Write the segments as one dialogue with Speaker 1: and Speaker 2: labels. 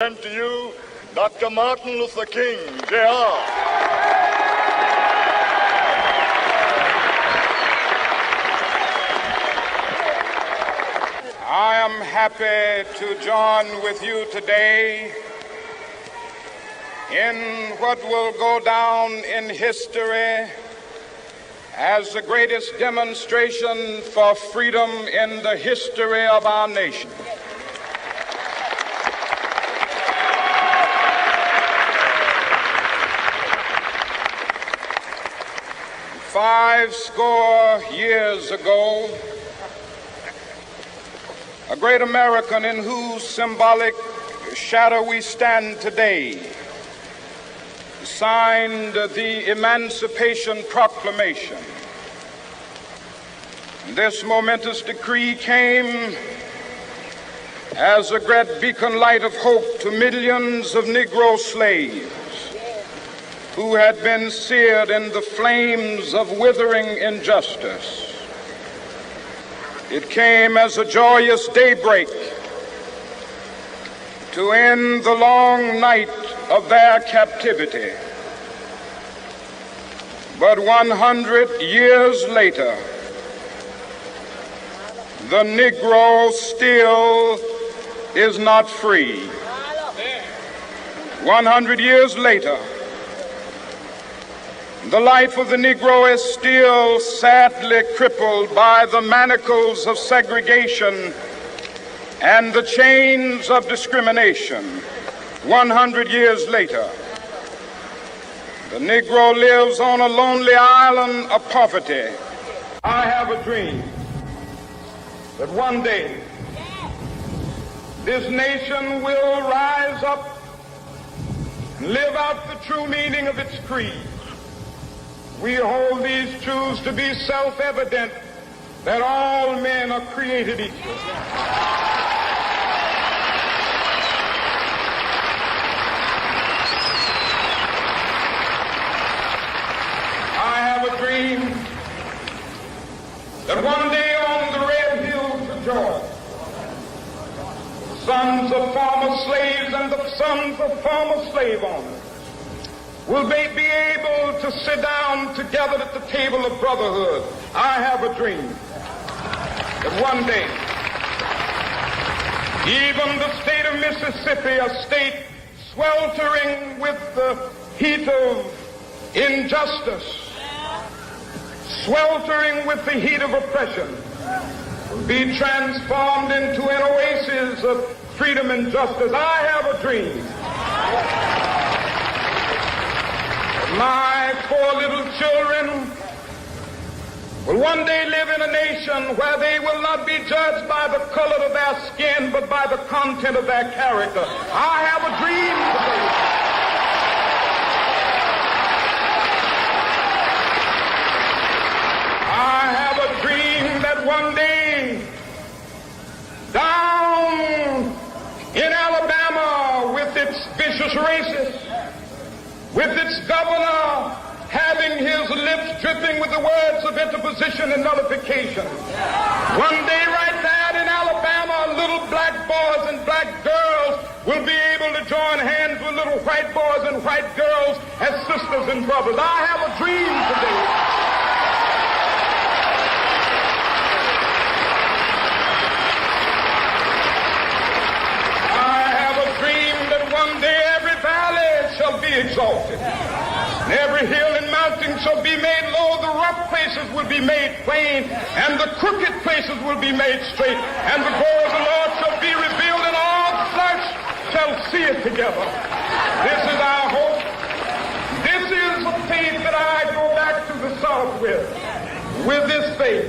Speaker 1: present to you Dr. Martin Luther King, Jr.
Speaker 2: I am happy to join with you today in what will go down in history as the greatest demonstration for freedom in the history of our nation. Five score years ago, a great American in whose symbolic shadow we stand today signed the Emancipation Proclamation. This momentous decree came as a great beacon light of hope to millions of Negro slaves who had been seared in the flames of withering injustice. It came as a joyous daybreak to end the long night of their captivity. But 100 years later, the Negro still is not free. 100 years later, the life of the Negro is still sadly crippled by the manacles of segregation and the chains of discrimination. 100 years later, the Negro lives on a lonely island of poverty. I have a dream that one day this nation will rise up and live out the true meaning of its creed. We hold these truths to be self-evident, that all men are created equal. I have a dream that one day on the red hills of Georgia, sons of former slaves and the sons of former slave owners will they be able to sit down together at the table of brotherhood. I have a dream that one day, even the state of Mississippi, a state sweltering with the heat of injustice, sweltering with the heat of oppression, will be transformed into an oasis of freedom and justice. I have a dream. My poor little children will one day live in a nation where they will not be judged by the color of their skin, but by the content of their character. I have a dream today. I have a dream that one day, down in Alabama with its vicious racists, with its governor having his lips dripping with the words of interposition and nullification. One day right there in Alabama, little black boys and black girls will be able to join hands with little white boys and white girls as sisters and brothers. I have a dream today. I have a dream that one day every valley shall be exalted, and every hill and mountain shall be made low. The rough places will be made plain, and the crooked places will be made straight, and the glory of the Lord shall be revealed, and all flesh shall see it together. This is our hope. This is the faith that I go back to the South with. With this faith,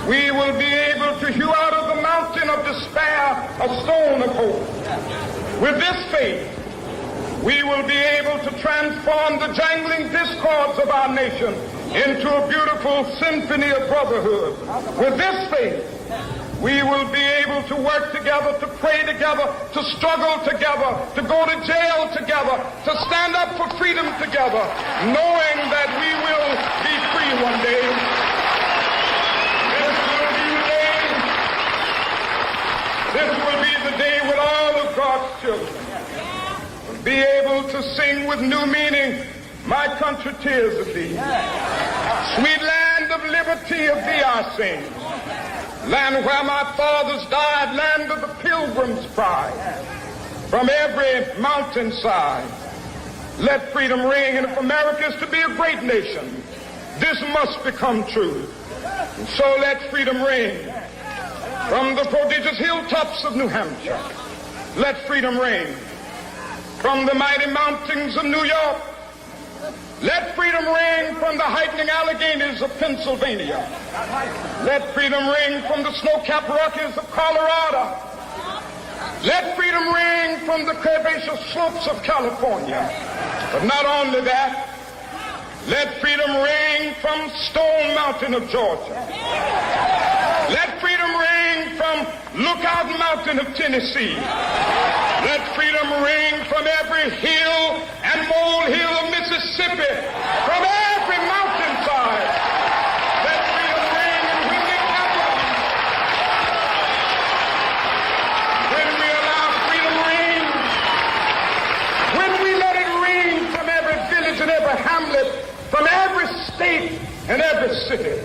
Speaker 2: we will be able to hew out of the mountain of despair a stone of hope. With this faith, we will be able to transform the jangling discords of our nation into a beautiful symphony of brotherhood. With this faith, we will be able to work together, to pray together, to struggle together, to go to jail together, to stand up for freedom together, knowing that we will be free one day. This will be the day when all of of God's children will be able to sing with new meaning, my country, tears of thee. Sweet land of liberty, of thee I sing. Land where my fathers died, land of the pilgrim's pride. From every mountainside, let freedom ring. And if America is to be a great nation, this must become true. And so let freedom ring. From the prodigious hilltops of New Hampshire, let freedom ring. From the mighty mountains of New York, let freedom ring. From the heightening Alleghenies of Pennsylvania, let freedom ring. From the snow-capped Rockies of Colorado, let freedom ring. From the curvaceous slopes of California. But not only that, let freedom ring from Stone Mountain of Georgia. Let freedom ring from Lookout Mountain of Tennessee. Let freedom ring from every hill and molehill of Mississippi, from every mountainside. Let freedom ring in Whitney Capital. When we allow freedom ring, when we let it ring from every village and every hamlet, from every state and every city,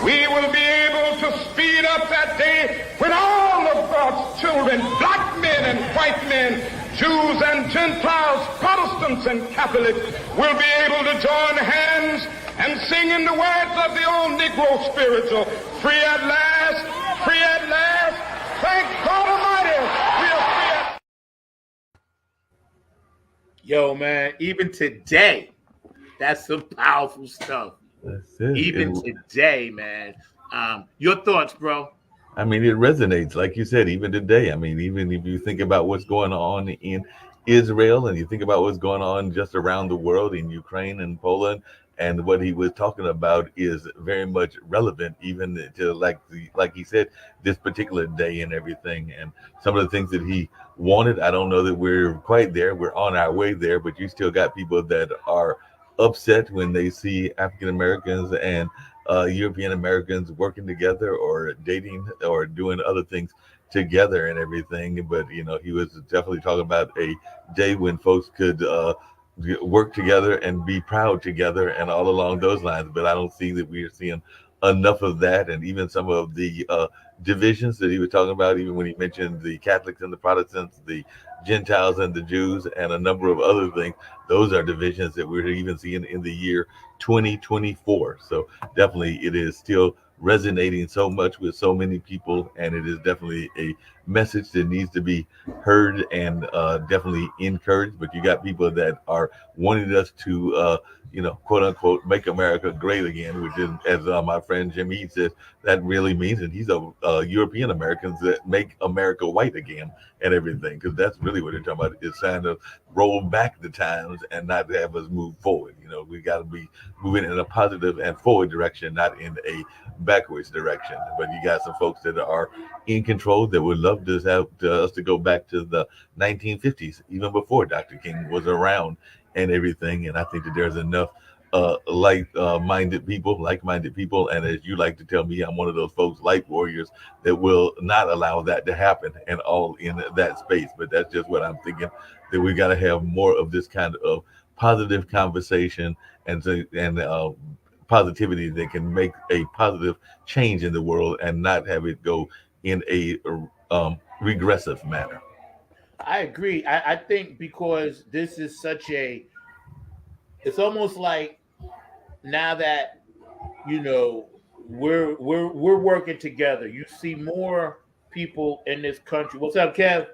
Speaker 2: we will be able to speed up that day when all of God's children, black men and white men, Jews and Gentiles, Protestants and Catholics, will be able to join hands and sing in the words of the old Negro spiritual, free at last, free at last, thank God Almighty, we are free at last.
Speaker 3: Yo, man, even today, that's some powerful stuff.
Speaker 4: That's it.
Speaker 3: Even today, man. Your thoughts, bro?
Speaker 4: I mean, it resonates, like you said, even today. I mean, even if you think about what's going on in Israel and you think about what's going on just around the world in Ukraine and Poland, and what he was talking about is very much relevant, even to like he said, this particular day and everything. And some of the things that he wanted, I don't know that we're quite there. We're on our way there, but you still got people that are upset when they see African Americans and European Americans working together or dating or doing other things together and everything. But you know, he was definitely talking about a day when folks could work together and be proud together and all along those lines. But I don't see that we are seeing enough of that. And even some of the divisions that he was talking about, even when he mentioned the Catholics and the Protestants, the Gentiles and the Jews, and a number of other things, those are divisions that we're even seeing in the year 2024. So definitely it is still resonating so much with so many people, and it is definitely a message that needs to be heard and definitely encouraged. But you got people that are wanting us to quote unquote make America great again, which is, as my friend Jim Heath says, that really means, and he's a European Americans that make America white again and everything, because that's really what they're talking about, is trying to roll back the times and not have us move forward. You know, we got to be moving in a positive and forward direction, not in a backwards direction. But you got some folks that are in control that would love to have us to go back to the 1950s, even before Dr. King was around and everything. And I think that there's enough like-minded people, and as you like to tell me, I'm one of those folks, light warriors, that will not allow that to happen and all in that space. But that's just what I'm thinking, that we got to have more of this kind of positive conversation and positivity that can make a positive change in the world and not have it go in a regressive manner.
Speaker 3: I agree. I think because this is it's almost like, now that, you know, we're working together, you see more people in this country. What's up, Kev?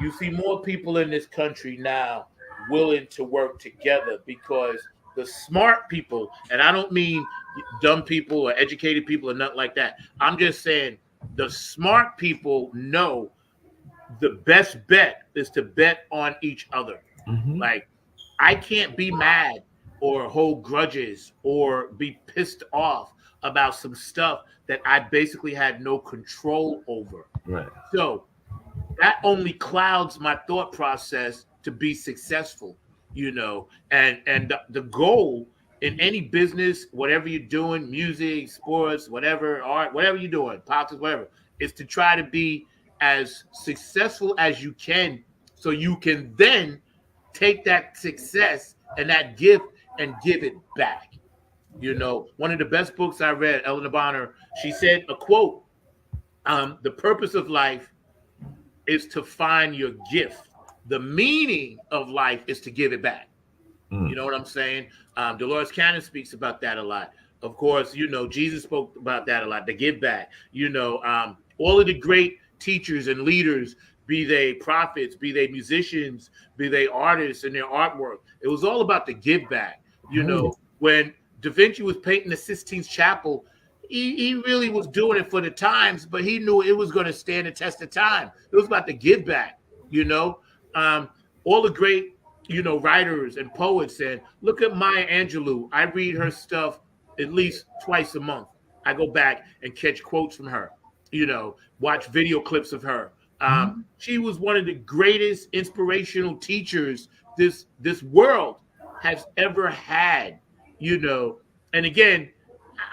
Speaker 3: You see more people in this country now willing to work together, because the smart people, and I don't mean dumb people or educated people or nothing like that. I'm just saying the smart people know the best bet is to bet on each other. Mm-hmm. Like, I can't be mad or hold grudges or be pissed off about some stuff that I basically had no control over.
Speaker 4: Right.
Speaker 3: So that only clouds my thought process to be successful, you know, and the goal in any business, whatever you're doing, music, sports, whatever, art, whatever you're doing, politics, whatever, is to try to be as successful as you can, so you can then take that success and that gift and give it back. You know, one of the best books I read, Eleanor Bonner, she said a quote, the purpose of life is to find your gift. The meaning of life is to give it back. You know what I'm saying? Dolores Cannon speaks about that a lot. Of course, you know, Jesus spoke about that a lot, to give back. You know, all of the great teachers and leaders, be they prophets, be they musicians, be they artists in their artwork, it was all about the give back. You know, when Da Vinci was painting the Sistine Chapel, he really was doing it for the times, but he knew it was going to stand the test of time. It was about the give back, you know. All the great, you know, writers and poets, and look at Maya Angelou. I read her stuff at least twice a month. I go back and catch quotes from her, you know, watch video clips of her. She was one of the greatest inspirational teachers this world has ever had, you know. And again,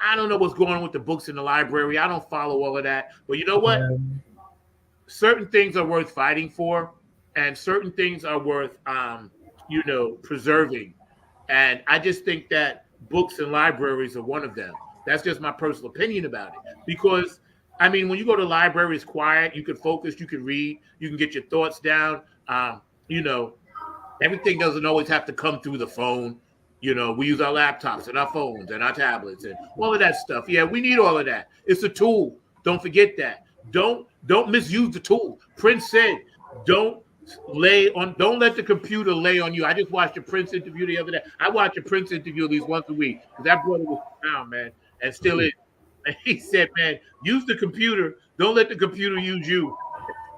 Speaker 3: I don't know what's going on with the books in the library. I don't follow all of that. But you know what? Certain things are worth fighting for, and certain things are worth, you know, preserving. And I just think that books and libraries are one of them. That's just my personal opinion about it. Because, I mean, when you go to the library, it's quiet. You can focus. You can read. You can get your thoughts down. You know, everything doesn't always have to come through the phone. You know, we use our laptops and our phones and our tablets and all of that stuff. Yeah, we need all of that. It's a tool. Don't forget that. Don't misuse the tool. Prince said, don't let the computer lay on you. I just watched a Prince interview the other day. I watch a Prince interview at least once a week. That brother was profound, man, and still is. And he said, man, use the computer. Don't let the computer use you.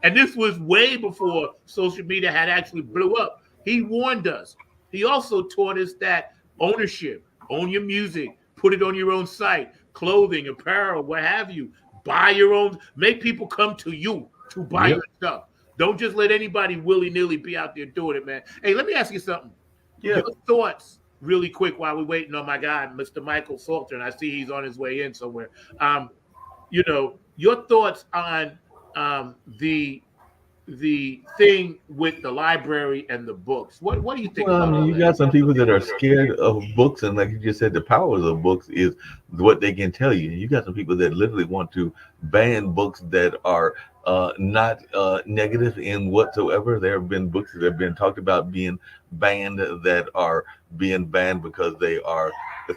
Speaker 3: And this was way before social media had actually blew up. He warned us. He also taught us that ownership, own your music, put it on your own site, clothing, apparel, what have you. Buy your own, make people come to you to buy your stuff. Don't just let anybody willy-nilly be out there doing it, man. Hey, let me ask you something. Yeah. Your thoughts, really quick, while we're waiting on my guy, Mr. Michael Salter, and I see he's on his way in somewhere. You know, your thoughts on the thing with the library and the books. What do you think?
Speaker 4: Well, I mean, you got some people that are scared of books, and like you just said, the powers of books is what they can tell you. You got some people that literally want to ban books that are not negative in whatsoever. There have been books that have been talked about being banned that are being banned because they are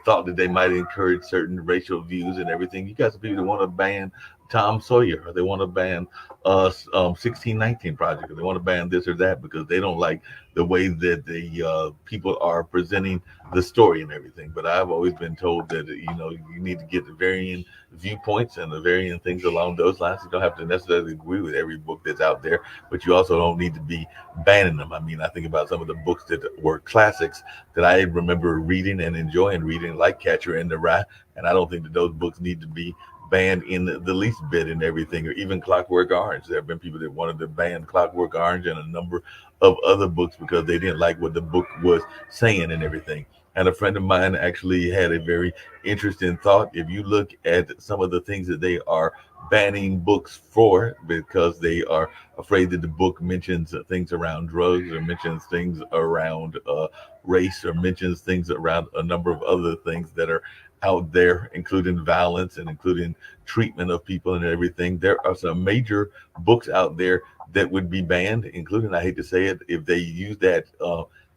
Speaker 4: thought that they might encourage certain racial views and everything. You got some people that want to ban Tom Sawyer, or they want to ban 1619 Project, or they want to ban this or that because they don't like the way that the people are presenting the story and everything. But I've always been told that, you know, you need to get the varying viewpoints and the varying things along those lines. You don't have to necessarily agree with every book that's out there, but you also don't need to be banning them. I mean, I think about some of the books that were classics that I remember reading and enjoying reading, like Catcher in the Rye, and I don't think that those books need to be banned in the least bit and everything, or even Clockwork Orange. There have been people that wanted to ban Clockwork Orange and a number of other books because they didn't like what the book was saying and everything. And a friend of mine actually had a very interesting thought. If you look at some of the things that they are banning books for, because they are afraid that the book mentions things around drugs, or mentions things around race, or mentions things around a number of other things that are out there, including violence and including treatment of people and everything. There are some major books out there that would be banned, including, I hate to say it, if they use that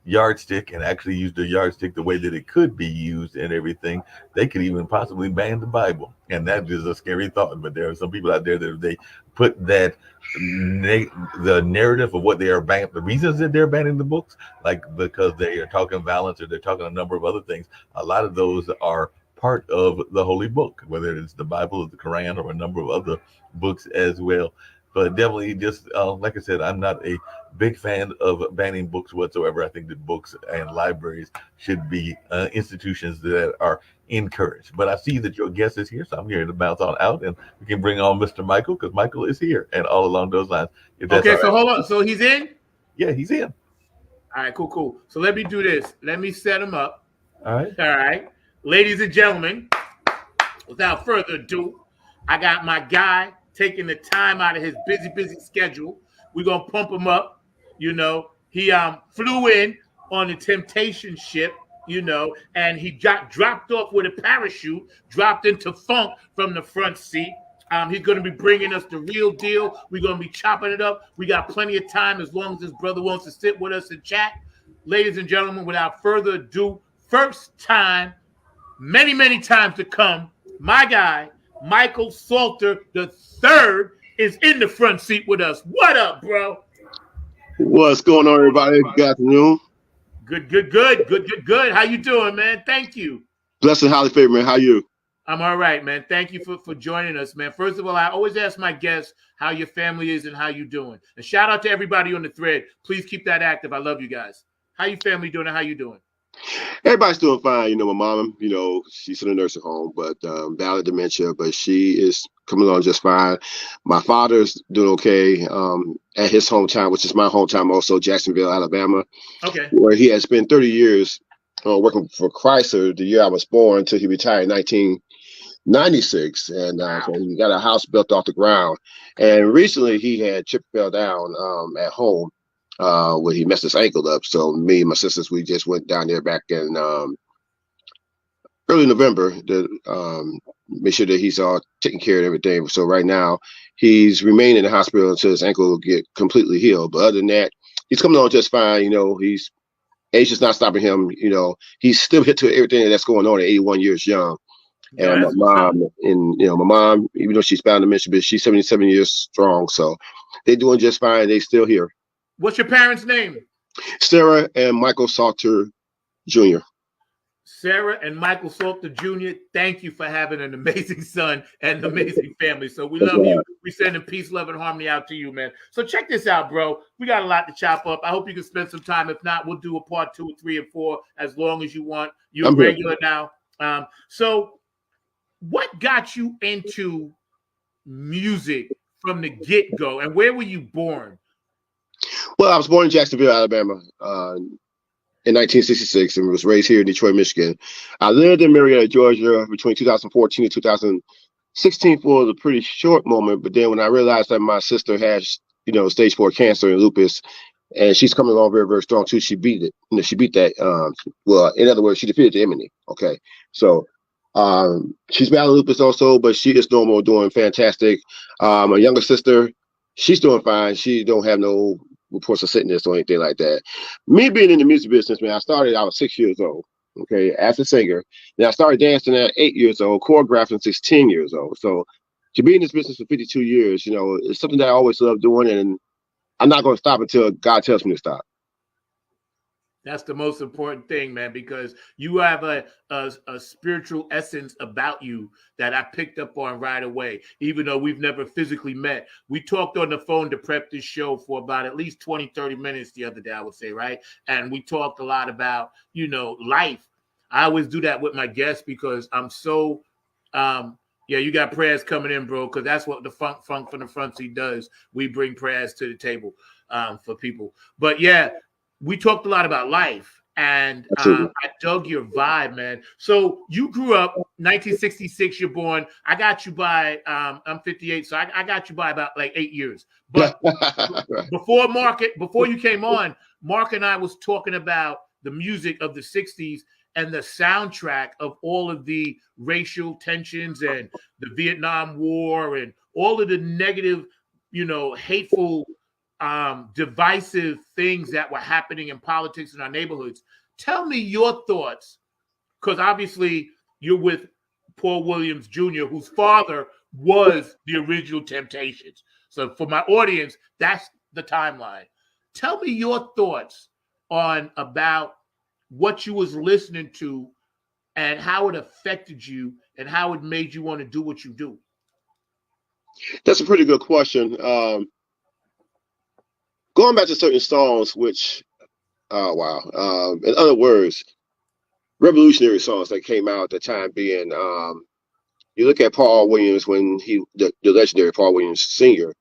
Speaker 4: yardstick and actually use the yardstick the way that it could be used and everything, they could even possibly ban the Bible. And that is a scary thought. But there are some people out there that if they put that the narrative of what they are banning, the reasons that they're banning the books, like because they are talking violence or they're talking a number of other things, a lot of those are part of the holy book, whether it's the Bible or the Quran or a number of other books as well. But definitely, just like I said, I'm not a big fan of banning books whatsoever. I think that books and libraries should be institutions that are encouraged. But I see that your guest is here, so I'm here to bounce on out, and we can bring on Mr. Michael, because Michael is here, and all along those lines.
Speaker 3: Okay, so hold on. So he's in?
Speaker 4: Yeah, he's in.
Speaker 3: All right, cool. So let me do this. Let me set him up.
Speaker 4: All
Speaker 3: right. Ladies and gentlemen, without further ado, I got my guy taking the time out of his busy schedule. We're gonna pump him up. You know, he flew in on the Temptation ship, you know, and he got dropped off with a parachute, dropped into funk from the front seat. He's going to be bringing us the real deal. We're going to be chopping it up. We got plenty of time as long as this brother wants to sit with us and chat. Ladies and gentlemen, without further ado, first time, many times to come, my guy, Michael Salter III is in the front seat with us. What up, bro?
Speaker 5: What's going on, everybody? Good afternoon.
Speaker 3: Good. How you doing, man? Thank you.
Speaker 5: Blessed and highly favored, man. How you?
Speaker 3: I'm all right, man. Thank you for joining us, man. First of all, I always ask my guests how your family is and how you doing. And shout out to everybody on the thread. Please keep that active. I love you guys. How your family doing and how you doing?
Speaker 5: Everybody's doing fine. You know, my mom, you know, she's in a nursing home, but battle dementia, but she is coming along just fine. My father's doing okay at his hometown, which is my hometown also, Jacksonville, Alabama. Okay. Where he has spent 30 years working for Chrysler the year I was born until he retired in 1996. And so he got a house built off the ground. And recently he had tripped, fell down at home. Where he messed his ankle up. So me and my sisters, we just went down there back in early November to make sure that he's all taken care of everything. So right now he's remained in the hospital until his ankle will get completely healed. But other than that, he's coming on just fine. You know, age is not stopping him. You know, he's still hit to everything that's going on at 81 years young. And my mom, even though she's bound to mention, but she's 77 years strong. So they're doing just fine. They still here.
Speaker 3: What's your parents' name?
Speaker 5: Sarah and Michael Salter Jr.
Speaker 3: Sarah and Michael Salter Jr., thank you for having an amazing son and an amazing family. So we love you. We sending peace, love, and harmony out to you, man. So check this out, bro. We got a lot to chop up. I hope you can spend some time. If not, we'll do a part 2, 3, and 4 as long as you want. You're regular now. So what got you into music from the get-go, and where were you born?
Speaker 5: Well, I was born in Jacksonville, Alabama in 1966 and was raised here in Detroit, Michigan. I lived in Marietta, Georgia between 2014 and 2016 for a pretty short moment. But then when I realized that my sister has, you know, stage 4 cancer and lupus, and she's coming along very, very strong too, she beat it. You know, she beat that. Well, in other words, she defeated the enemy. Okay. So she's battling lupus also, but she is normal, doing fantastic. My younger sister, she's doing fine. She don't have no reports of sickness or anything like that. Me being in the music business, man, I was 6 years old, okay, as a singer. Then I started dancing at 8 years old, choreographing 16 years old. So to be in this business for 52 years, you know, it's something that I always love doing, and I'm not going to stop until God tells me to stop.
Speaker 3: That's the most important thing, man, because you have a spiritual essence about you that I picked up on right away, even though we've never physically met. We talked on the phone to prep this show for about at least 20, 30 minutes the other day, I would say, right? And we talked a lot about, you know, life. I always do that with my guests because I'm so, you got prayers coming in, bro, because that's what the funk from the front seat does. We bring prayers to the table for people. But, yeah. We talked a lot about life, and I dug your vibe, man. So you grew up 1966. You're born. I got you by I'm 58, so I got you by about like 8 years. But before you came on, Mark and I was talking about the music of the 60s and the soundtrack of all of the racial tensions and the Vietnam War and all of the negative, you know, hateful, divisive things that were happening in politics in our neighborhoods. Tell me your thoughts, because obviously you're with Paul Williams Jr., whose father was the original Temptations. So for my audience, that's the timeline. Tell me your thoughts on about what you was listening to and how it affected you and how it made you want to do what you do.
Speaker 5: That's a pretty good question. Going back to certain songs, which, in other words, revolutionary songs that came out at the time being, you look at Paul Williams when the legendary Paul Williams Sr.,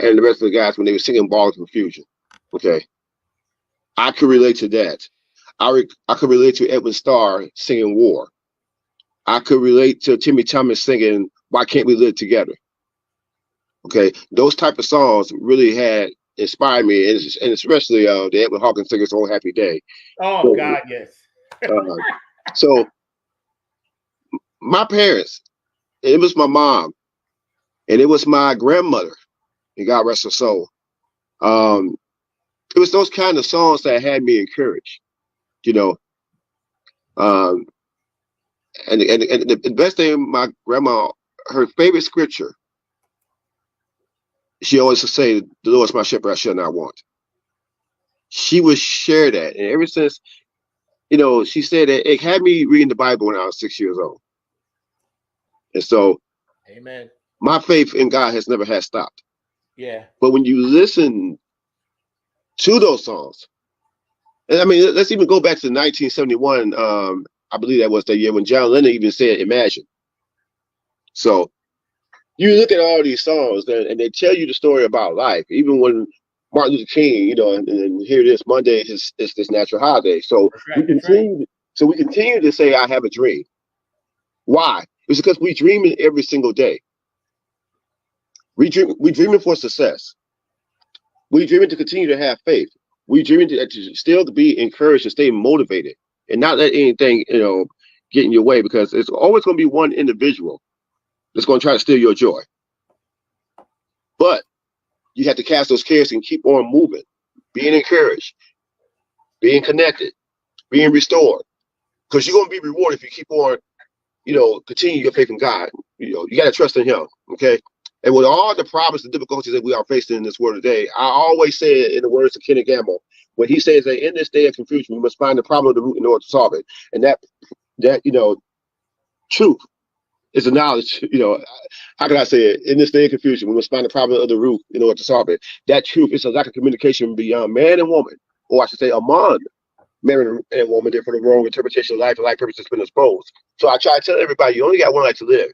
Speaker 5: and the rest of the guys when they were singing Ball of Confusion. Okay, I could relate to that. I could relate to Edwin Starr singing War. I could relate to Timmy Thomas singing Why Can't We Live Together? Okay, those type of songs really had inspired me, and especially the Edwin Hawkins singer's "Oh Happy Day."
Speaker 3: Oh
Speaker 5: So,
Speaker 3: God, yes.
Speaker 5: uh, so my parents, it was my mom, and it was my grandmother, and God rest her soul. Um, it was those kind of songs that had me encouraged, you know. Um, and the best thing, my grandma, her favorite scripture, she always would say, "The Lord is my shepherd; I shall not want." She would share that, and ever since, she said that it had me reading the Bible when I was 6 years old, and so
Speaker 3: Amen.
Speaker 5: my faith in God has never had stopped.
Speaker 3: Yeah.
Speaker 5: But when you listen to those songs, and I mean, let's even go back to 1971. I believe that was the year when John Lennon even said "Imagine." So you look at all these songs, and they tell you the story about life. Even when Martin Luther King, and here it is, Monday is this natural holiday. So
Speaker 3: That's right. That's right.
Speaker 5: we continue to say, "I have a dream." Why? It's because we dream it every single day. We dreaming for success. We dreaming to continue to have faith. We dreaming to still be encouraged and stay motivated, and not let anything get in your way, because it's always going to be one individual that's going to try to steal your joy. But you have to cast those cares and keep on moving, being encouraged, being connected, being restored, because you're going to be rewarded if you keep on, continue your faith in God. You got to trust in Him. Okay. And with all the problems and difficulties that we are facing in this world today, I always say it in the words of Kenneth Gamble, when he says that in this day of confusion, we must find the problem of the root in order to solve it. And that truth is a knowledge, how can I say it? In this day of confusion, we must find the problem of the root in order to solve it. That truth is a lack of communication beyond man and woman, or I should say among man and woman, therefore the wrong interpretation of life and life purpose has been exposed. So I try to tell everybody, you only got one life to live.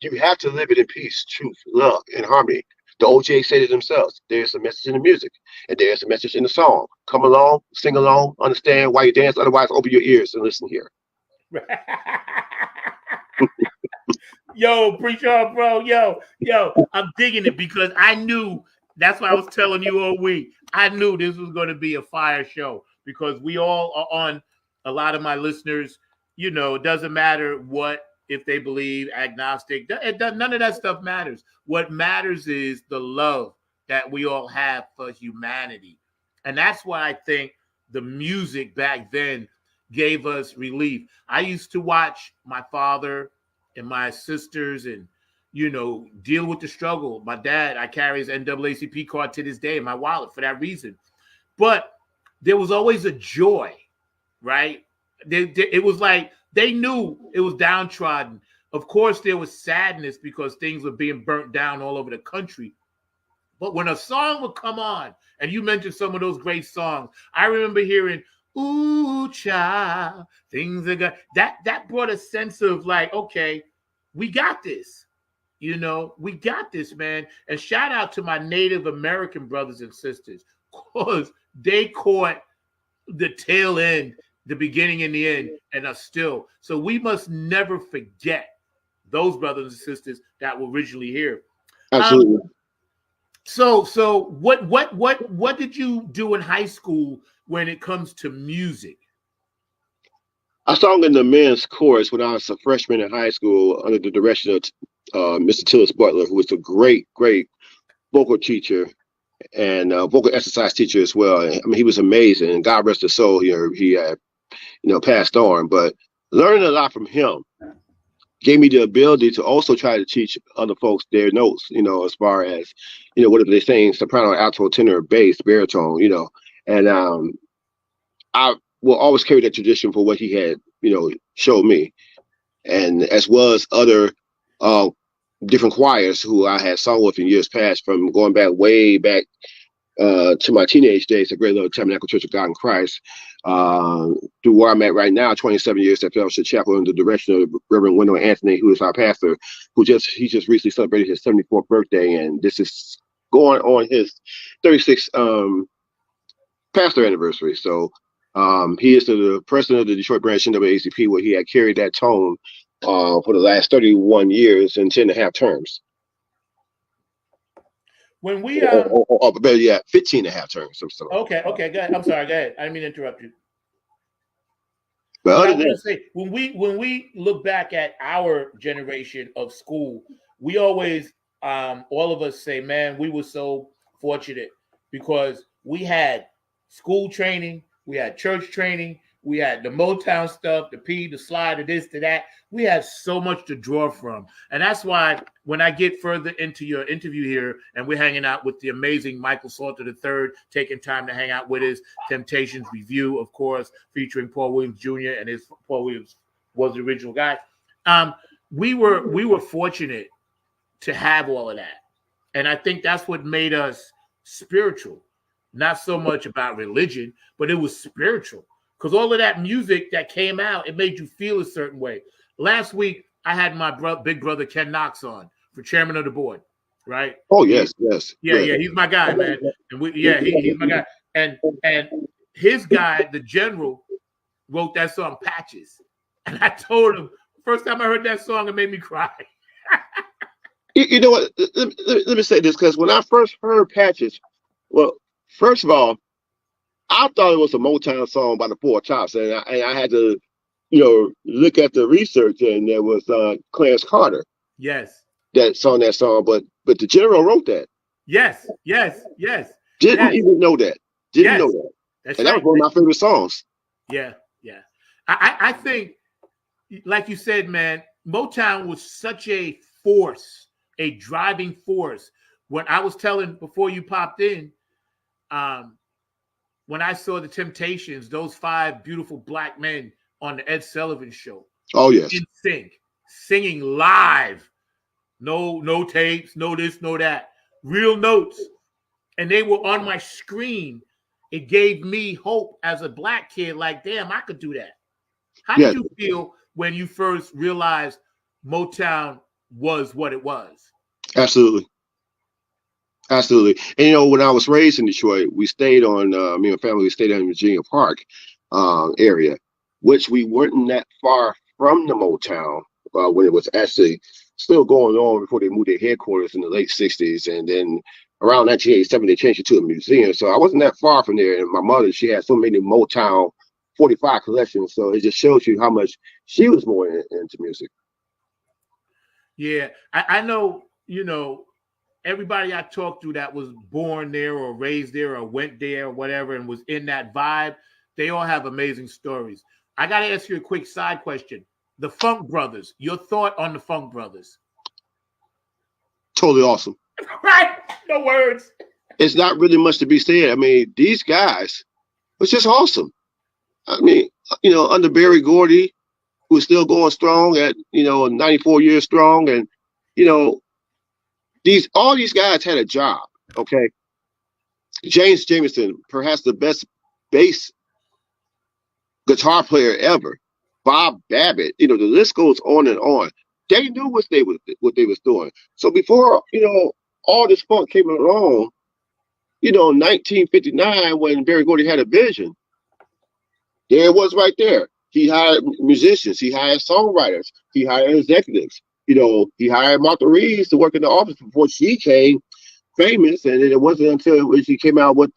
Speaker 5: You have to live it in peace, truth, love, and harmony. The OJ said it themselves. There's a message in the music, and there's a message in the song. Come along, sing along, understand why you dance. Otherwise, open your ears and listen here.
Speaker 3: Yo, preacher, bro. Yo, I'm digging it, because I knew, that's what I was telling you all week. I knew this was going to be a fire show, because we all are on, a lot of my listeners, it doesn't matter if they believe, agnostic, none of that stuff matters. What matters is the love that we all have for humanity. And that's why I think the music back then gave us relief. I used to watch my father and my sisters and, deal with the struggle. My dad, I carry his NAACP card to this day in my wallet for that reason. But there was always a joy, right? It was like they knew it was downtrodden. Of course, there was sadness because things were being burnt down all over the country. But when a song would come on, and you mentioned some of those great songs, I remember hearing, "Ooh, child, things are good." That brought a sense of like, okay, we got this. We got this, man. And shout out to my Native American brothers and sisters, because they caught the tail end, the beginning and the end, and are still. So we must never forget those brothers and sisters that were originally here.
Speaker 5: Absolutely.
Speaker 3: So what did you do in high school when it comes to music?
Speaker 5: I sang in the men's chorus when I was a freshman in high school under the direction of Mr. Tillis Butler, who was a great, great vocal teacher and vocal exercise teacher as well. I mean, he was amazing, and God rest his soul. He had, passed on, but learning a lot from him gave me the ability to also try to teach other folks their notes, as far as, whatever they're saying, soprano, alto, tenor, bass, baritone, and I will always carry that tradition for what he had, showed me, and as well as other different choirs who I had sung with in years past, from going back way back to my teenage days at Great Little Tabernacle Church of God in Christ, to where I'm at right now, 27 years at Fellowship Chapel under the direction of Reverend Wendell Anthony, who is our pastor, he just recently celebrated his 74th birthday, and this is going on his 36th pastor anniversary. So he is the president of the Detroit branch NAACP, where he had carried that tone for the last 31 years and 10 and a half terms.
Speaker 3: when we
Speaker 5: or better yet, 15 and a half turns.
Speaker 3: Okay, go ahead. I'm sorry, go ahead. I didn't mean to interrupt you.
Speaker 5: But
Speaker 3: But I
Speaker 5: other
Speaker 3: want
Speaker 5: than
Speaker 3: to say, when we look back at our generation of school, we always all of us say, man, we were so fortunate because we had school training, we had church training, we had the Motown stuff, the slide, the this, to that. We had so much to draw from. And that's why when I get further into your interview here and we're hanging out with the amazing Michael Salter III, taking time to hang out with his Temptations review, of course, featuring Paul Williams Jr. and his Paul Williams was the original guy. We were fortunate to have all of that. And I think that's what made us spiritual. Not so much about religion, but it was spiritual. Because all of that music that came out, it made you feel a certain way. Last week, I had my big brother Ken Knox on for chairman of the board, right?
Speaker 5: Oh, yes.
Speaker 3: Yeah, he's my guy, man. And he's my guy. And his guy, the general, wrote that song Patches. And I told him, first time I heard that song, it made me cry.
Speaker 5: You know what? Let me say this, because when I first heard Patches, well, first of all, I thought it was a Motown song by the Four Tops, and I had to, look at the research, and there was Clarence Carter.
Speaker 3: Yes.
Speaker 5: That song, but the general wrote that.
Speaker 3: Yes.
Speaker 5: Didn't even know that. Didn't know that.
Speaker 3: That's
Speaker 5: and
Speaker 3: right.
Speaker 5: that was one of my favorite songs.
Speaker 3: Yeah. I think, like you said, man, Motown was such a force, a driving force. When I was telling before you popped in, when I saw the Temptations, those 5 beautiful black men on the Ed Sullivan Show.
Speaker 5: Oh, yes.
Speaker 3: In sync, singing live. No tapes, no this, no that. Real notes. And they were on my screen. It gave me hope as a black kid, like, damn, I could do that. How did you feel when you first realized Motown was what it was?
Speaker 5: Absolutely. And, when I was raised in Detroit, we stayed on, me and my family, we stayed in Virginia Park area, which we weren't that far from the Motown when it was actually still going on before they moved their headquarters in the late 60s. And then around 1987, they changed it to a museum. So I wasn't that far from there. And my mother, she had so many Motown 45 collections. So it just shows you how much she was more into music.
Speaker 3: Yeah, I know, everybody I talked to that was born there or raised there or went there or whatever and was in that vibe, they all have amazing stories. I got to ask you a quick side question. The Funk Brothers, your thought on the Funk Brothers?
Speaker 5: Totally awesome.
Speaker 3: Right? No words.
Speaker 5: It's not really much to be said. I mean, these guys was just awesome. I mean, under Berry Gordy, who's still going strong at, 94 years strong. And, all these guys had a job, okay? James Jamerson, perhaps the best bass guitar player ever. Bob Babbitt, the list goes on and on. They knew what they was doing. So before, all this funk came along, 1959, when Berry Gordy had a vision, there it was right there. He hired musicians, he hired songwriters, he hired executives. He hired Martha Reeves to work in the office before she became famous. And it wasn't until she came out with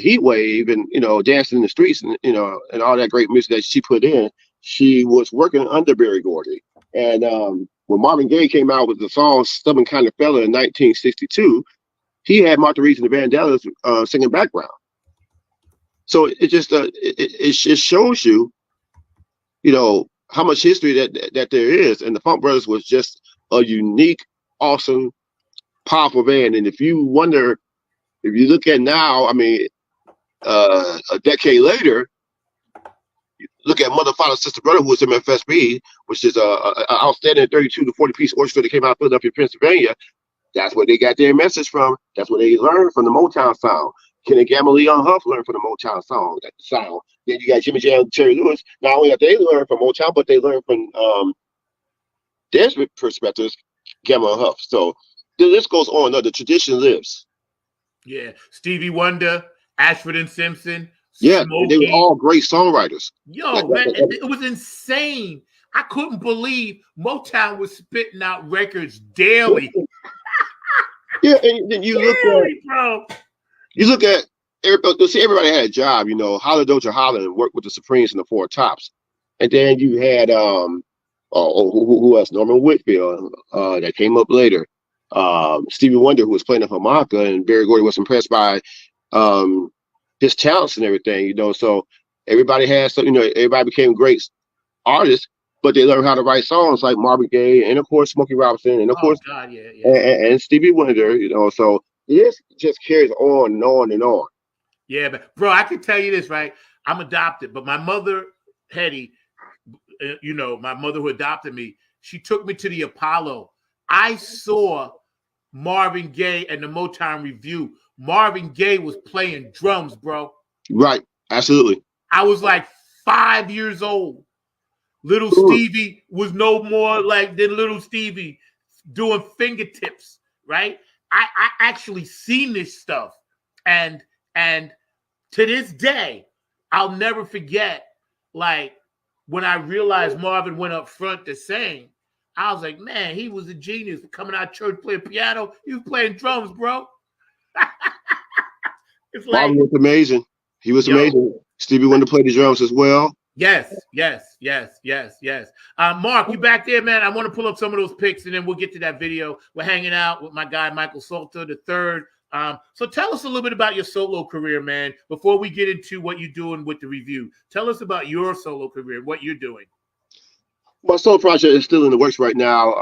Speaker 5: Heat Wave and, Dancing in the Streets and, and all that great music that she put in, she was working under Berry Gordy. And when Marvin Gaye came out with the song Stubborn Kind of Fella in 1962, he had Martha Reeves and the Vandellas singing background. So it just it shows you, how much history that there is. And the Funk Brothers was just a unique, awesome, powerful band. And if you look at now, I mean, a decade later, look at Mother, Father, Sister, Brother, who was MFSB, which is an outstanding 32 to 40 piece orchestra that came out of Philadelphia, Pennsylvania. That's where they got their message from. That's what they learned from the Motown sound. Kenny Gamble, Leon Huff learned from the Motown sound. Then you got Jimmy Jam and Terry Lewis. Not only did they learn from Motown, but they learned from their perspectives, Gamble and Huff. So the list goes on. The tradition lives.
Speaker 3: Yeah. Stevie Wonder, Ashford and Simpson.
Speaker 5: Yeah,
Speaker 3: Smokey.
Speaker 5: they were all great songwriters.
Speaker 3: Yo, man, it was insane. I couldn't believe Motown was spitting out records daily.
Speaker 5: Yeah, and then you look at everybody had a job, Holler Doja Holland worked with the Supremes and the Four Tops. And then you had who else? Norman Whitfield, that came up later. Stevie Wonder, who was playing the harmonica, and Berry Gordy was impressed by his talents and everything, So everybody had some, everybody became great artists, but they learned how to write songs like Marvin Gaye and of course Smokey Robinson and of course and Stevie Wonder, So this just carries on and on and on.
Speaker 3: Yeah, but bro, I can tell you this, right? I'm adopted, but my mother, Hetty, my mother who adopted me, she took me to the Apollo. I saw Marvin Gaye and the Motown Review. Marvin Gaye was playing drums, bro.
Speaker 5: Right, absolutely.
Speaker 3: I was like 5 years old. Little Stevie was no more like than little Stevie doing fingertips, right? I actually seen this stuff, and to this day, I'll never forget, like, when I realized Marvin went up front to sing, I was like, man, he was a genius coming out of church playing piano. He was playing drums, bro. It's like,
Speaker 5: Marvin was amazing. He was amazing. Stevie Wonder played the drums as well.
Speaker 3: Yes. Mark, you back there, man? I want to pull up some of those pics, and then we'll get to that video. We're hanging out with my guy, Michael Salter III. So tell us a little bit about your solo career, man, before we get into what you're doing with the review. Tell us about your solo career, what you're doing.
Speaker 5: My solo project is still in the works right now.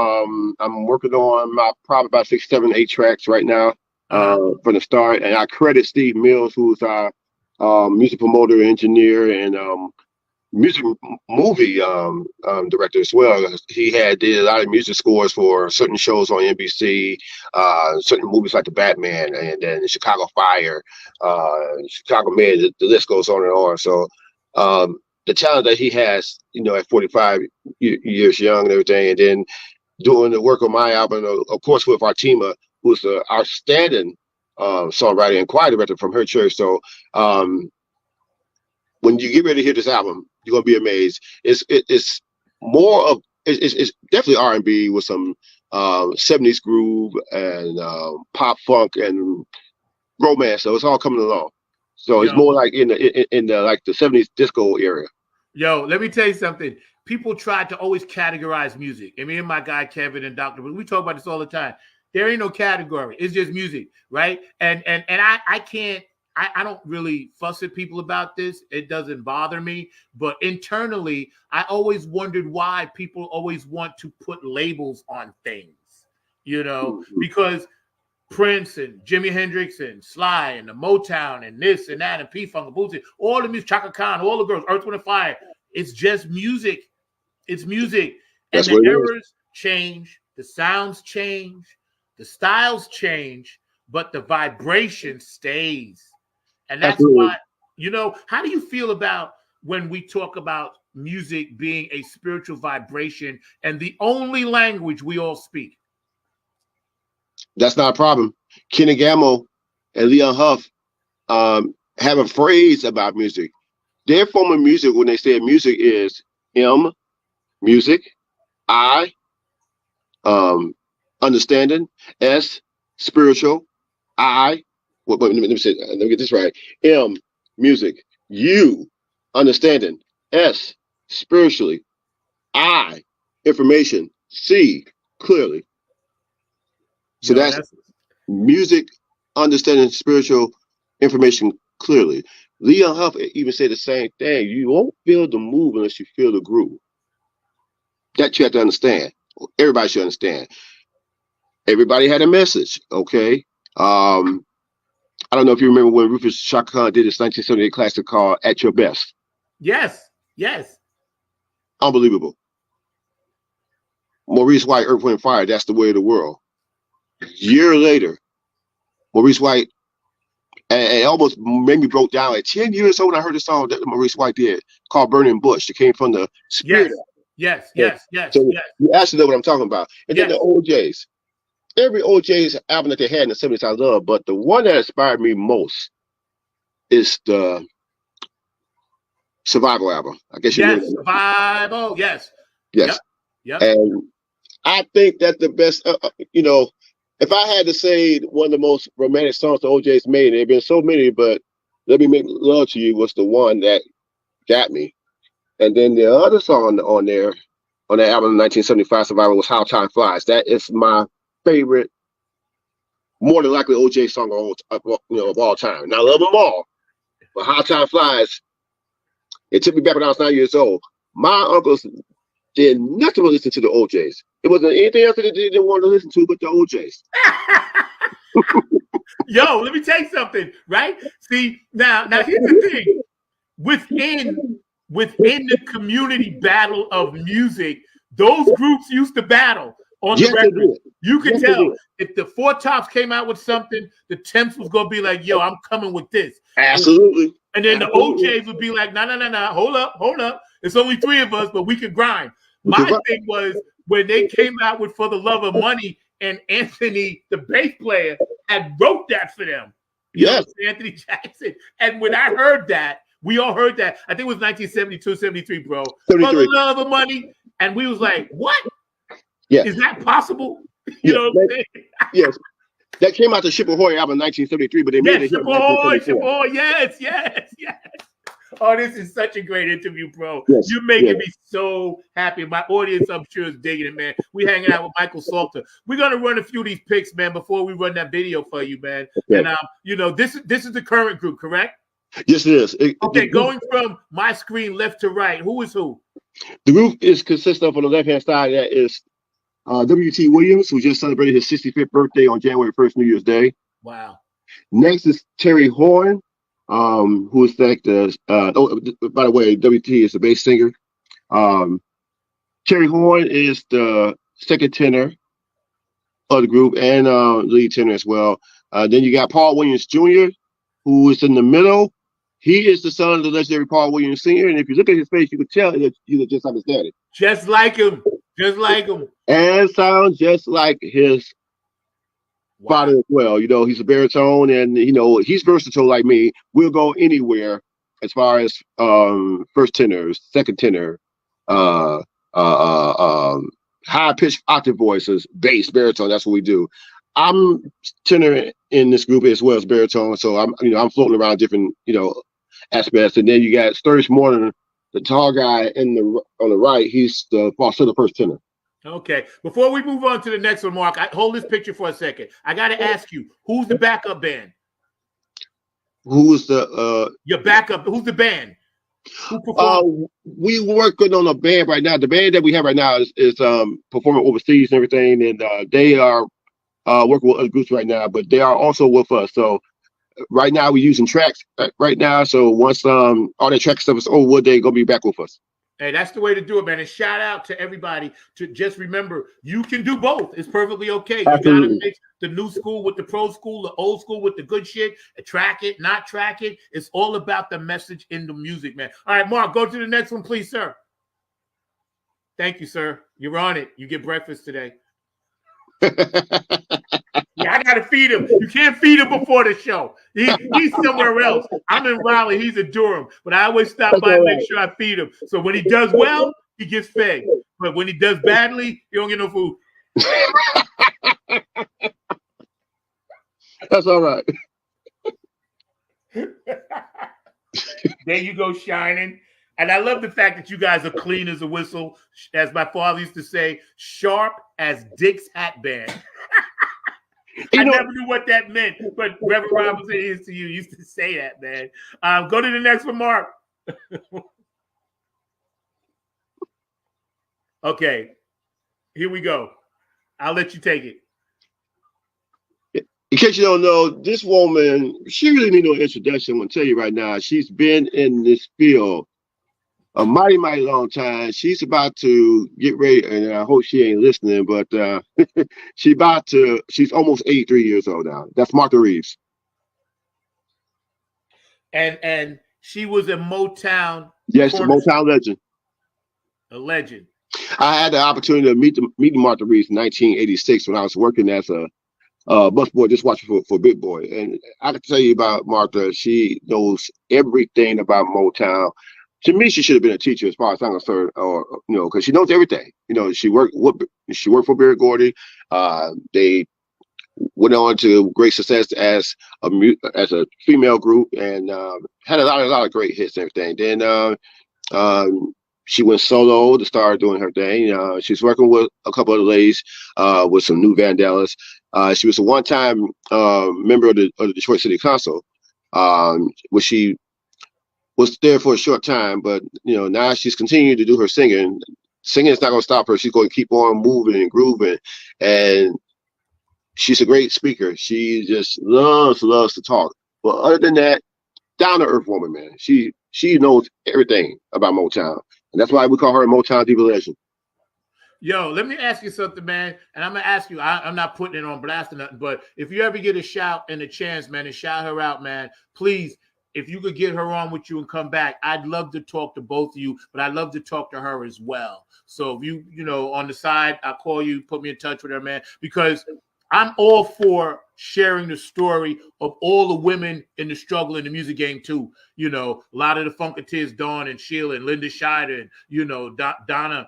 Speaker 5: I'm working on probably about 6, 7, 8 tracks right now from the start. And I credit Steve Mills, who's our music promoter, engineer, and music movie director as well. He did a lot of music scores for certain shows on NBC, certain movies like The Batman, and then Chicago Fire, Chicago Med. The list goes on and on. So the talent that he has, at 45 years young and everything, and then doing the work on my album, of course, with Artima, who's an outstanding songwriter and choir director from her church. So when you get ready to hear this album, you're gonna be amazed. It's more of it's definitely R&B with some 70s groove and pop funk and romance. So it's all coming along. So it's more like in the like the 70s disco area.
Speaker 3: Yo, let me tell you something. People try to always categorize music. And me and my guy Kevin and Dr. We talk about this all the time. There ain't no category. It's just music, right? And I can't. I don't really fuss at people about this. It doesn't bother me. But internally, I always wondered why people always want to put labels on things, because Prince and Jimi Hendrix and Sly and the Motown and this and that and P-Funk and Bootsy, all the music, Chaka Khan, all the girls, Earth, Wind and Fire. It's just music. It's music. And the eras change, the sounds change, the styles change, but the vibration stays. And that's why, how do you feel about when we talk about music being a spiritual vibration and the only language we all speak?
Speaker 5: That's not a problem. Kenny Gamble and Leon Huff have a phrase about music. Their form of music, when they say music, is M, music, I, understanding, S, spiritual, I, let me get this right. M, music, U, understanding, S, spiritually, I, information, C, clearly. So that's music, understanding, spiritual, information, clearly. Leon Huff even said the same thing. You won't feel the move unless you feel the groove. That you have to understand. Everybody should understand. Everybody had a message, okay? I don't know if you remember when Rufus Chaka Khan did his 1978 classic called At Your Best.
Speaker 3: Yes.
Speaker 5: Unbelievable. Maurice White, Earth, Wind and Fire, That's the Way of the World. A year later, Maurice White, and it almost made me broke down. At 10 years old, I heard a song that Maurice White did called Burning Bush. It came from the Spirit.
Speaker 3: Yes.
Speaker 5: So you actually know what I'm talking about. And then the OJs. Every OJ's album that they had in the 70s I love, but the one that inspired me most is the Survival album. I guess you know that.
Speaker 3: Survival, yes.
Speaker 5: Yes.
Speaker 3: Yep.
Speaker 5: And I think that's the best, if I had to say one of the most romantic songs the OJ's made, there have been so many, but Let Me Make Love to You was the one that got me. And then the other song on there, on that album, 1975 Survival, was How Time Flies. That is my favorite, more than likely OJ song of all time. Now I love them all, but How Time Flies, it took me back when I was 9 years old. My uncles did nothing but listen to the OJs. It wasn't anything else that they didn't want to listen to but the OJs.
Speaker 3: Yo, let me tell you something, right? See, now here's the thing. Within the community battle of music, those groups used to battle on the record. You could tell if the Four Tops came out with something, the Temps was gonna be like, "Yo, I'm coming with this."
Speaker 5: Absolutely.
Speaker 3: And then the OJs would be like, "No, hold up. It's only three of us, but we can grind." My thing was when they came out with For the Love of Money, and Anthony, the bass player, had wrote that for them.
Speaker 5: Yes,
Speaker 3: Anthony Jackson. And when I heard that, we all heard that. I think it was 1972, 73, bro. 73. For the Love of Money. And we was like, what?
Speaker 5: Yeah.
Speaker 3: Is that possible? You know what I'm saying?
Speaker 5: Yes. That came out the Ship Ahoy album in 1973, but they made it here in 1974.
Speaker 3: Yes. Oh, this is such a great interview, bro. Yes, You're making me so happy. My audience, I'm sure, is digging it, man. We hanging out with Michael Salter. We're gonna run a few of these picks, man, before we run that video for you, man. Okay. And this is the current group, correct?
Speaker 5: Yes, it is.
Speaker 3: Okay, going from my screen left to right, who is who?
Speaker 5: The group consists of, on the left-hand side, that is W.T. Williams, who just celebrated his 65th birthday on January 1st, New Year's Day.
Speaker 3: Wow.
Speaker 5: Next is Terry Horn, who is like by the way, W.T. is the bass singer. Terry Horn is the second tenor of the group and lead tenor as well. Then you got Paul Williams Jr., who is in the middle. He is the son of the legendary Paul Williams Sr., and if you look at his face, you can tell that he looks just like his daddy.
Speaker 3: Just like him.
Speaker 5: And sounds just like his father as well. He's a baritone, and he's versatile like me. We'll go anywhere as far as first tenor, second tenor, high pitched octave voices, bass, baritone. That's what we do. I'm tenor in this group as well as baritone, so I'm floating around different aspects. And then you got Sturgis Morton, the tall guy on the right. He's the falsetto first tenor.
Speaker 3: Okay. Before we move on to the next one, Mark, hold this picture for a second. I got to ask you, who's the backup band?
Speaker 5: Who's your
Speaker 3: backup? Who's the band?
Speaker 5: We working on a band right now. The band that we have right now is performing overseas and everything, and they are working with other groups right now, but they are also with us. So right now we're using tracks right now. So once all that track stuff is over, they're gonna be back with us.
Speaker 3: Hey, that's the way to do it, man. And shout out to everybody to just remember you can do both. It's perfectly okay. Absolutely. You gotta mix the new school with the pro school, the old school with the good shit, track it, not track it. It's all about the message in the music, man. All right, Mark, go to the next one, please, sir. Thank you, sir. You're on it. You get breakfast today. Yeah, I gotta feed him. You can't feed him before the show. He's somewhere else. I'm in Raleigh. He's in Durham. But I always stop by and make sure I feed him. So when he does well, he gets fed. But when he does badly, he don't get no food.
Speaker 5: That's all right.
Speaker 3: There you go, shining. And I love the fact that you guys are clean as a whistle, as my father used to say, sharp as Dick's hat band. I never knew what that meant, but Reverend Robinson used to say that, man. Go to the next one, Mark. Okay, here we go. I'll let you take it.
Speaker 5: In case you don't know, this woman, she really need no introduction. I'm going to tell you right now, she's been in this field a mighty long time. She's about to get ready, and I hope she ain't listening, but she's almost 83 years old now. That's Martha Reeves.
Speaker 3: And she was a Motown.
Speaker 5: Yes, a Motown legend.
Speaker 3: A legend.
Speaker 5: I had the opportunity to meet Martha Reeves in 1986 when I was working as a busboy, just watching for Big Boy. And I can tell you about Martha. She knows everything about Motown. To me, she should have been a teacher as far as I'm concerned, or because she knows everything. She worked for Berry Gordy. They went on to great success as a female group, and had a lot of great hits and everything. Then she went solo to start doing her thing. She's working with a couple of ladies with some new Vandellas. She was a one-time member of the Detroit City Council, where she was there for a short time, but now she's continuing to do her singing. Singing is not going to stop her. She's going to keep on moving and grooving, and she's a great speaker. She just loves to talk. But other than that, down to earth woman, man. She knows everything about Motown, and that's why we call her a Motown diva legend.
Speaker 3: Yo, let me ask you something, man. And I'm gonna ask you. I'm not putting it on blast or nothing, but if you ever get a shout and a chance, man, to shout her out, man, please. If you could get her on with you and come back, I'd love to talk to both of you, but I'd love to talk to her as well. So if you on the side, I'll call you, put me in touch with her, man, because I'm all for sharing the story of all the women in the struggle in the music game too. A lot of the Funketeers, Dawn and Sheila and Linda Scheider and, Donna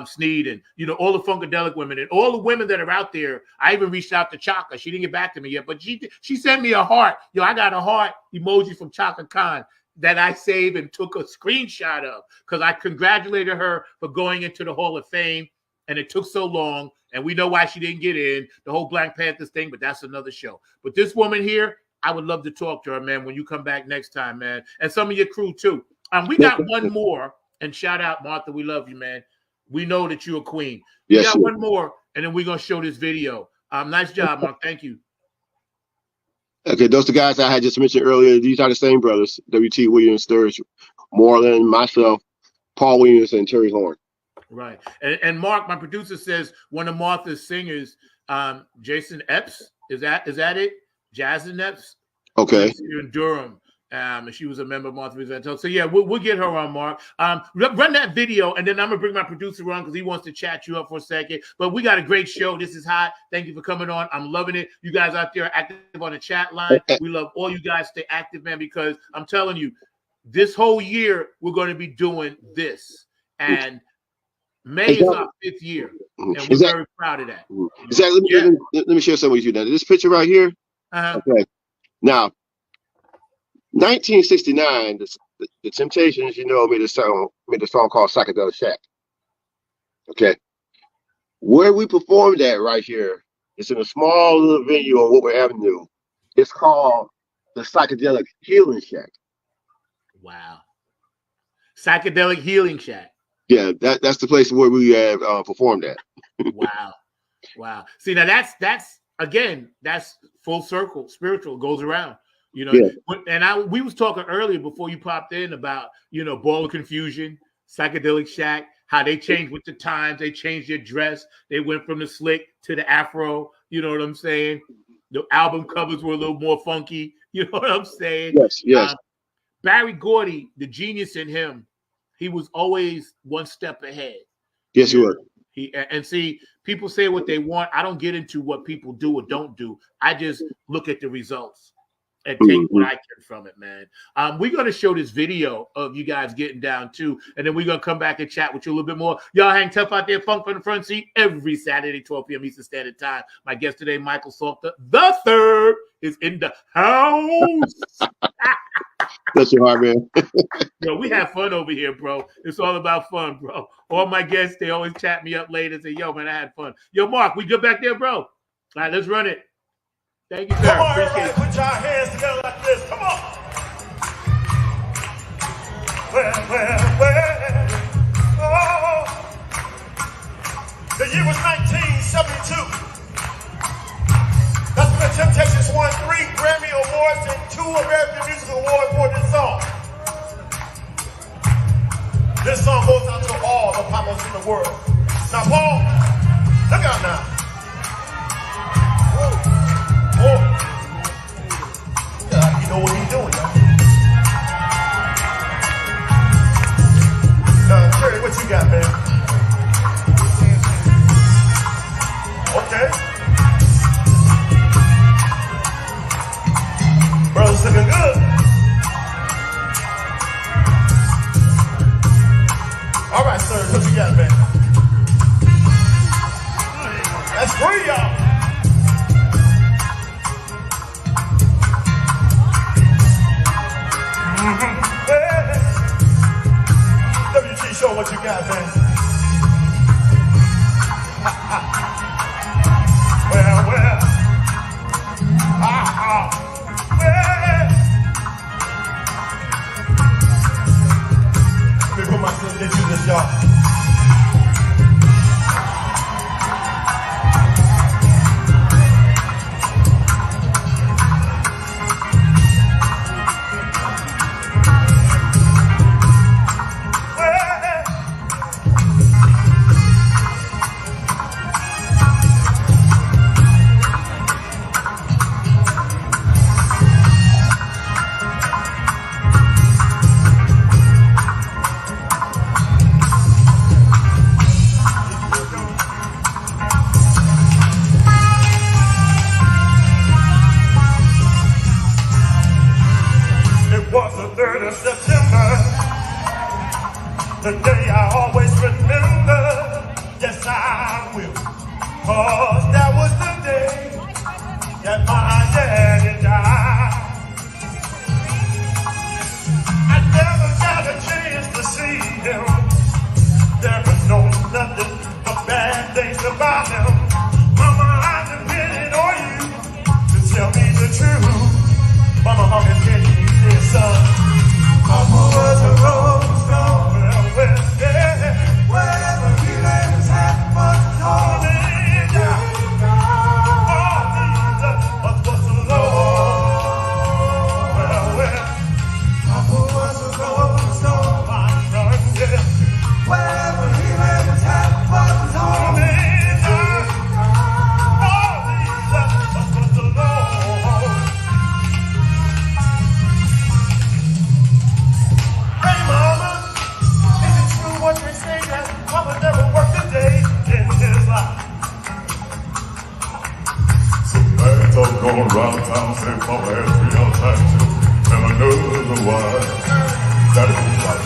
Speaker 3: Sneed and, all the Funkadelic women and all the women that are out there. I even reached out to Chaka. She didn't get back to me yet, but she sent me a heart. I got a heart emoji from Chaka Khan that I saved and took a screenshot of because I congratulated her for going into the Hall of Fame, and it took so long, and we know why she didn't get in, the whole Black Panthers thing, but that's another show. But this woman here, I would love to talk to her, man, when you come back next time, man, and some of your crew too. We got one more, and shout out, Martha, we love you, man. We know that you're a queen. We got one more, and then we're going to show this video. Nice job, Mark. Thank you.
Speaker 5: Okay, those are the guys I had just mentioned earlier. These are the same brothers, W.T. Williams, Sturge Moreland, myself, Paul Williams, and Terry Horn.
Speaker 3: Right. And Mark, my producer, says one of Martha's singers, Jason Epps. Is that it? Jason Epps?
Speaker 5: Okay.
Speaker 3: Here in Durham. And she was a member of Martha Rizzo. So yeah, we'll get her on, Mark. Run that video, and then I'm gonna bring my producer on because he wants to chat you up for a second. But we got a great show. This is hot. Thank you for coming on. I'm loving it. You guys out there are active on the chat line. We love all you guys. Stay active, man, because I'm telling you, this whole year we're going to be doing this, and May is our 5th year, and we're very proud of that.
Speaker 5: Exactly. Let me share something with you now. This picture right here. Okay. Now, 1969, the Temptations, made a song called Psychedelic Shack. Okay. Where we performed that right here, it's in a small little venue on Woodward Avenue. It's called the Psychedelic Healing Shack. Wow.
Speaker 3: Psychedelic Healing Shack.
Speaker 5: Yeah, that's the place where we have performed at.
Speaker 3: Wow. See, now that's again, that's full circle. Spiritual goes around. And we was talking earlier before you popped in about, Ball of Confusion, Psychedelic Shack, how they changed with the times. They changed their dress. They went from the slick to the afro. You know what I'm saying? The album covers were a little more funky. You know what I'm saying?
Speaker 5: Yes.
Speaker 3: Barry Gordy, the genius in him, he was always one step ahead.
Speaker 5: Yes, he was.
Speaker 3: And see, people say what they want. I don't get into what people do or don't do. I just look at the results and take what I can from it, man. We're going to show this video of you guys getting down too, and then we're going to come back and chat with you a little bit more. Y'all hang tough out there, funk from the front seat, every Saturday, 12 p.m. Eastern Standard Time. My guest today, Michael Salter the Third, is in the house.
Speaker 5: That's your heart, man.
Speaker 3: Yo, we have fun over here, bro. It's all about fun, bro. All my guests, they always chat me up later and say, yo, man, I had fun. Yo, Mark, we good back there, bro? All right, let's run it. Thank you, sir.
Speaker 6: Come on, everybody, put your hands together like this. Come on. Well. Oh. The year was 1972. That's when the Temptations won 3 Grammy Awards and 2 American Music Awards for this song. This song goes out to all the papas in the world. Now, Paul, look out now. Oh, yeah, you know what he's doing, y'all. Terry, what you got, man? Okay. Brother's looking good. All right, sir, what you got, man? That's 3, y'all. Show what you got, man. Well. Well. Let me put myself into this, y'all. September, the day I always remember. Yes, I will. 'Cause that was the day that my daddy died. I never got a chance to see him. There was no nothing but bad things about him. Mama, I depended on you to tell me the truth. Mama, how can you say, son? Papa was a rolling stone. Well, yeah. Wherever he laid his hat was home. All these was the Lord. Well. Papa was a rolling stone. My son, yeah. Wherever he laid his hat was home. All these was the Lord. What they say that Papa never worked a day in his life. Some bad talk going around town saying Papa had 3 hours time too. And I know the why. That is right.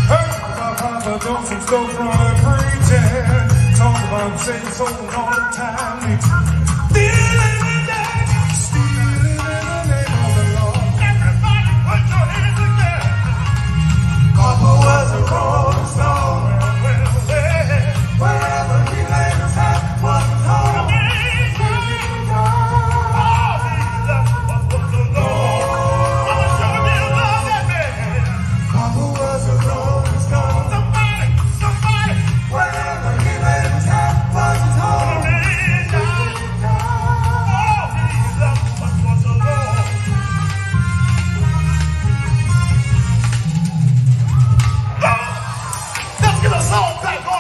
Speaker 6: Heard my Papa doing some storefront preaching. Talk about Satan soul all the time. Stealing in the name of the Lord. Everybody put your hands together. Papa was a rolling stone. Wherever he laid his hat was home. All these was the Lord. Mama showed me love that man. Papa was a rolling stone. Somebody. Wherever he laid his hat was home. All these was the Lord. Let's get a song back on.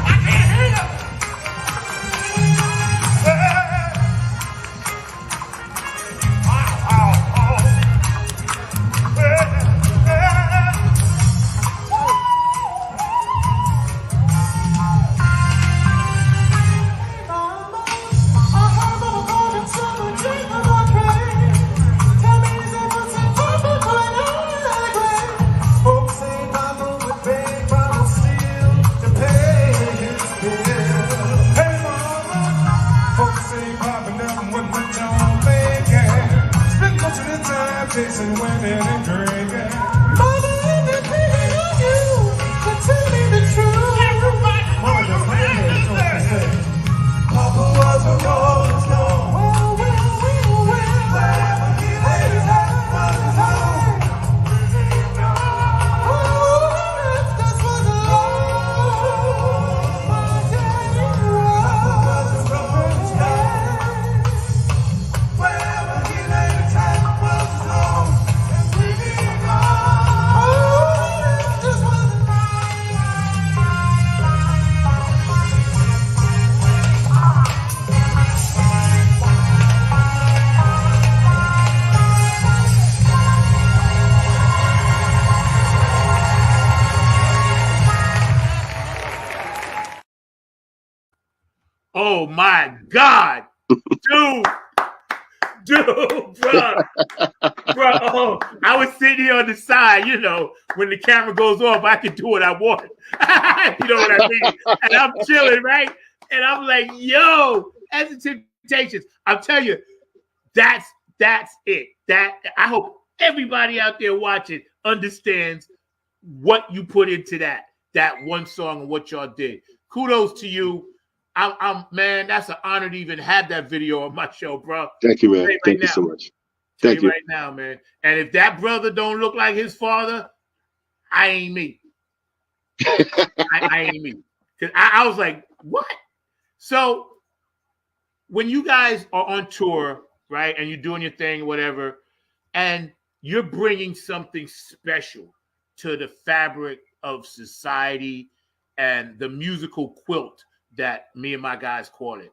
Speaker 6: I can't hear you. Chasing women and drinking. Mama, I'm depending on you to tell me the truth. Everybody, Mama, just Papa was a rolling stone. Well. Wherever he laid his hat was home. Oh, that's what the Lord, my daddy Papa was a rolling stone. Wherever he laid his hat was home.
Speaker 3: Oh my God, dude, bro. Oh, I was sitting here on the side, when the camera goes off, I can do what I want. You know what I mean? And I'm chilling, right? And I'm like, yo, that's a Temptations. I'm telling you, that's it. That I hope everybody out there watching understands what you put into that one song and what y'all did. Kudos to you. I'm man, that's an honor to even have that video on my show, bro.
Speaker 5: Thank you, man. Thank you so much. Thank you
Speaker 3: right now, man. And if that brother don't look like his father, I ain't me. I ain't me. Because I was like, what? So when you guys are on tour, right, and you're doing your thing, whatever, and you're bringing something special to the fabric of society and the musical quilt that me and my guys call it,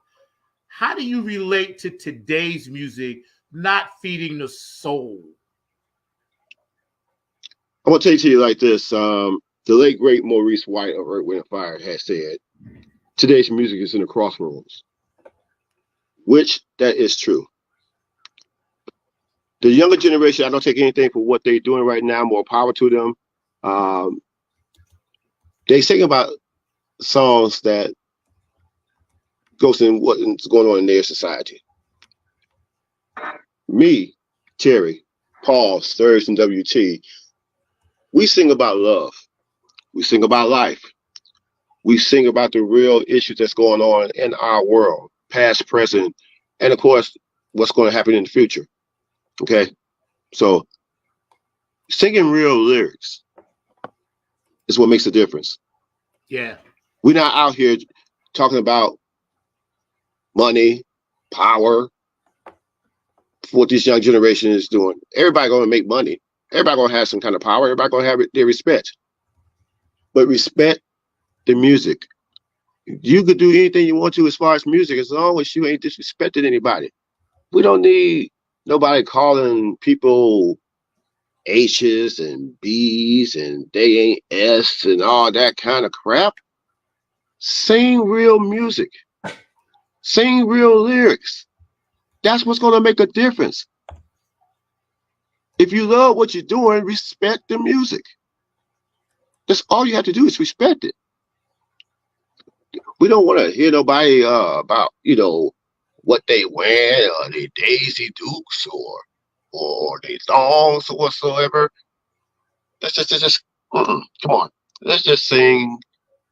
Speaker 3: how do you relate to today's music not feeding the soul?
Speaker 5: I'm gonna tell it to you like this. The late great Maurice White of Earth, Wind & Fire has said, today's music is in the crossroads, which that is true. The younger generation, I don't take anything for what they're doing right now, more power to them. They sing about songs that goes in what's going on in their society. Me, Terry, Paul, Sturge, and WT, we sing about love. We sing about life. We sing about the real issues that's going on in our world, past, present, and of course, what's going to happen in the future. Okay? So, singing real lyrics is what makes a difference.
Speaker 3: Yeah.
Speaker 5: We're not out here talking about money, power, what this young generation is doing. Everybody going to make money. Everybody going to have some kind of power. Everybody going to have their respect. But respect the music. You could do anything you want to as far as music, as long as you ain't disrespecting anybody. We don't need nobody calling people H's and B's and they ain't S and all that kind of crap. Sing real music. Sing real lyrics. That's what's going to make a difference. If you love what you're doing, respect the music. That's all you have to do is respect it. We don't want to hear nobody about, what they wear, or they Daisy Dukes, or they thongs, or whatsoever. Let's just come on. Let's just sing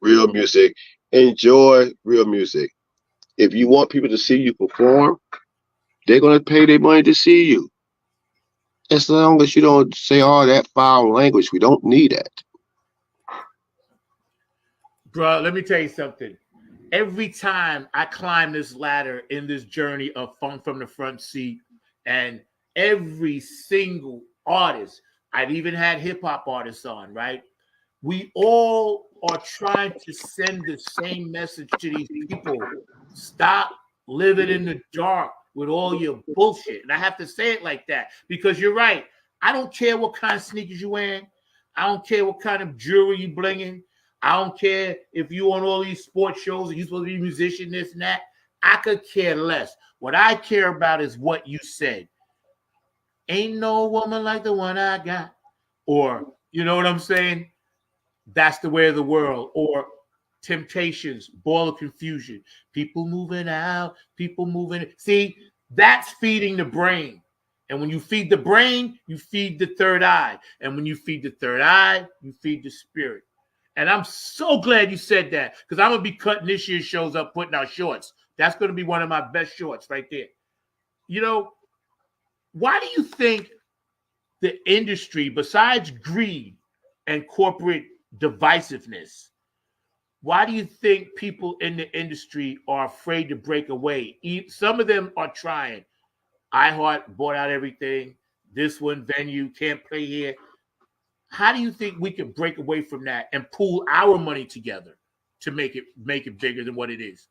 Speaker 5: real music. Enjoy real music. If you want people to see you perform, they're going to pay their money to see you. As long as you don't say all that foul language, we don't need that.
Speaker 3: Bro, let me tell you something. Every time I climb this ladder in this journey of Funk from the Front Seat, and every single artist, I've even had hip-hop artists on, right? We all are trying to send the same message to these people. Stop living in the dark with all your bullshit. And I have to say it like that because you're right. I don't care what kind of sneakers you're wearing. I don't care what kind of jewelry you blinging. I don't care if you on all these sports shows and you're supposed to be a musician, this and that. I could care less. What I care about is what you said. Ain't no woman like the one I got. Or, you know what I'm saying? That's the way of the world. Or Temptations, Ball of Confusion. People moving out, people moving. See, that's feeding the brain. And when you feed the brain, you feed the third eye. And when you feed the third eye, you feed the spirit. And I'm so glad you said that because I'm going to be cutting this year's shows up, putting out shorts. That's going to be one of my best shorts right there. Why do you think the industry, besides greed and corporate divisiveness, why do you think people in the industry are afraid to break away? Some of them are trying. iHeart bought out everything. This one venue can't play here. How do you think we can break away from that and pool our money together to make it bigger than what it is?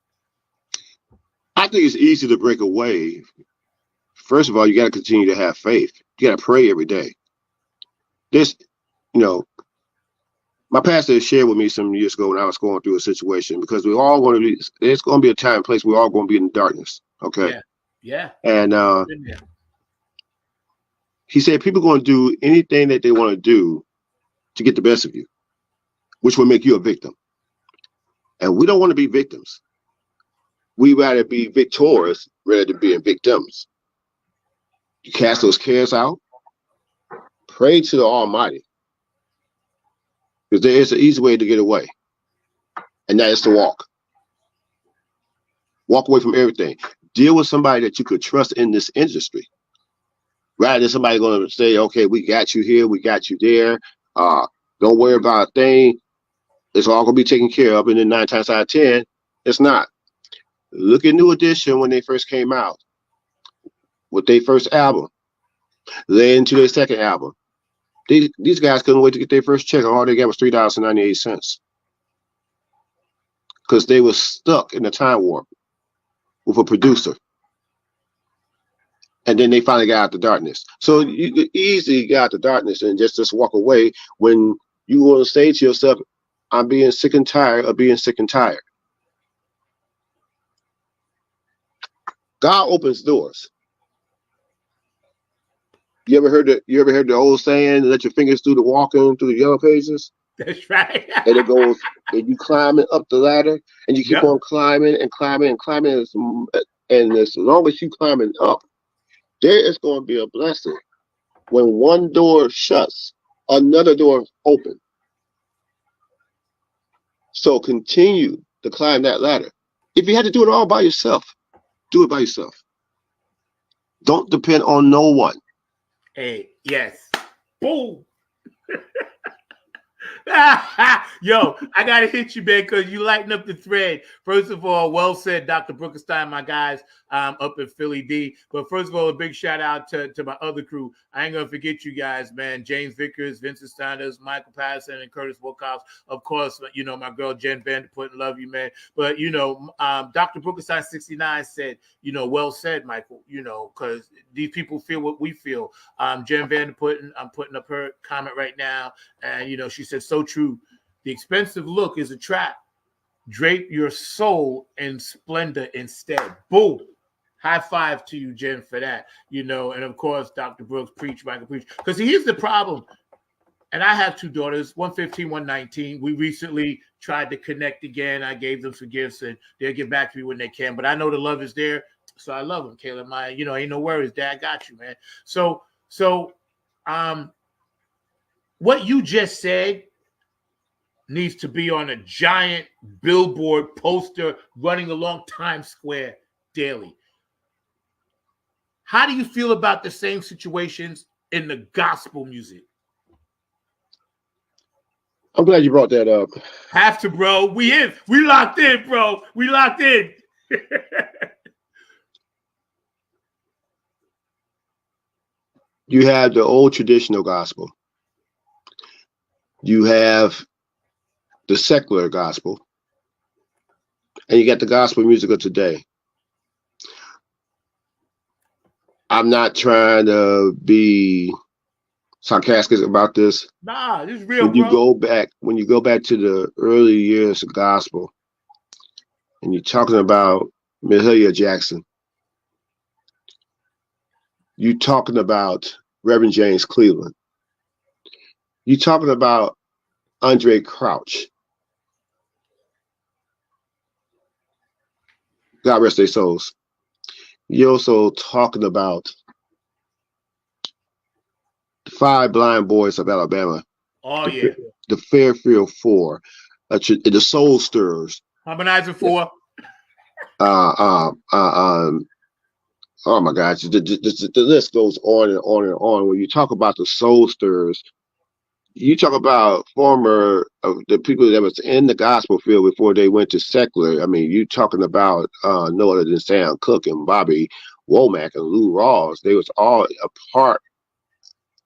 Speaker 5: I think it's easy to break away. First of all, you got to continue to have faith. You got to pray every day. My pastor shared with me some years ago when I was going through a situation because there's going to be a time and place we're all going to be in darkness. Okay.
Speaker 3: Yeah.
Speaker 5: And he said people are going to do anything that they want to do to get the best of you, which will make you a victim. And we don't want to be victims. We rather be victorious rather than being victims. You cast those cares out, pray to the Almighty, because there is an easy way to get away, and that is to walk. Walk away from everything. Deal with somebody that you could trust in this industry, rather than somebody going to say, okay, we got you here, we got you there. Don't worry about a thing. It's all going to be taken care of. And then 9 times out of 10, it's not. Look at New Edition when they first came out with their first album, then to their second album. These guys couldn't wait to get their first check, and all they got was $3.98 because they were stuck in a time warp with a producer. And then they finally got out the darkness. So you could easily get out the darkness and just walk away when you want to say to yourself, I'm being sick and tired of being sick and tired. God opens doors. You ever heard the old saying, let your fingers do the walking through the yellow pages?
Speaker 3: That's right.
Speaker 5: And it goes, and you climbing up the ladder, and you keep on climbing and climbing and climbing. And as long as you climbing up, there is going to be a blessing. When one door shuts, another door opens. So continue to climb that ladder. If you had to do it all by yourself, do it by yourself. Don't depend on no one.
Speaker 3: Hey, yes. Boom. Yo, I gotta hit you, man, because you lighten up the thread. First of all, well said, Dr. Brookenstein, my guys up in Philly D. But first of all, a big shout out to my other crew. I ain't gonna forget you guys, man. James Vickers, Vincent Steiners, Michael Patterson, and Curtis Wilcox. Of course, you know, my girl Jen Vanderput, love you, man. But you know, Dr. Brookenstein 69 said, you know, well said, Michael, you know, because these people feel what we feel. Jen Vanderput, I'm putting up her comment right now, and you know, she said so true. The expensive look is a trap. Drape your soul in splendor instead. Boom. High five to you, Jen, for that. You know, and of course, Dr. Brooks, preach, Michael, preach. Because here's the problem. And I have 2 daughters, 115, 119. We recently tried to connect again. I gave them some gifts, and they'll get back to me when they can. But I know the love is there, so I love them, Caleb. You know, ain't no worries. Dad got you, man. So, what you just said needs to be on a giant billboard poster running along Times Square daily. How do you feel about the same situations in the gospel music?
Speaker 5: I'm glad you brought that up.
Speaker 3: Have to, bro. We locked in, bro. We locked in.
Speaker 5: You have the old traditional gospel. You have the secular gospel, and you got the gospel music of today. I'm not trying to be sarcastic about this.
Speaker 3: Nah, this is real,
Speaker 5: when you go back to the early years of gospel, and you're talking about Mahalia Jackson, you're talking about Reverend James Cleveland, you're talking about Andre Crouch. God rest their souls. You're also talking about the 5 blind boys of Alabama.
Speaker 3: Oh, yeah.
Speaker 5: The Fairfield 4, the Soul Stirrers.
Speaker 3: Harmonizer 4.
Speaker 5: Oh my gosh, the list goes on and on and on. When you talk about the Soul Stirrers, you talk about former the people that was in the gospel field before they went to secular. I mean, you talking about no other than Sam Cooke and Bobby Womack and Lou Rawls. They was all a part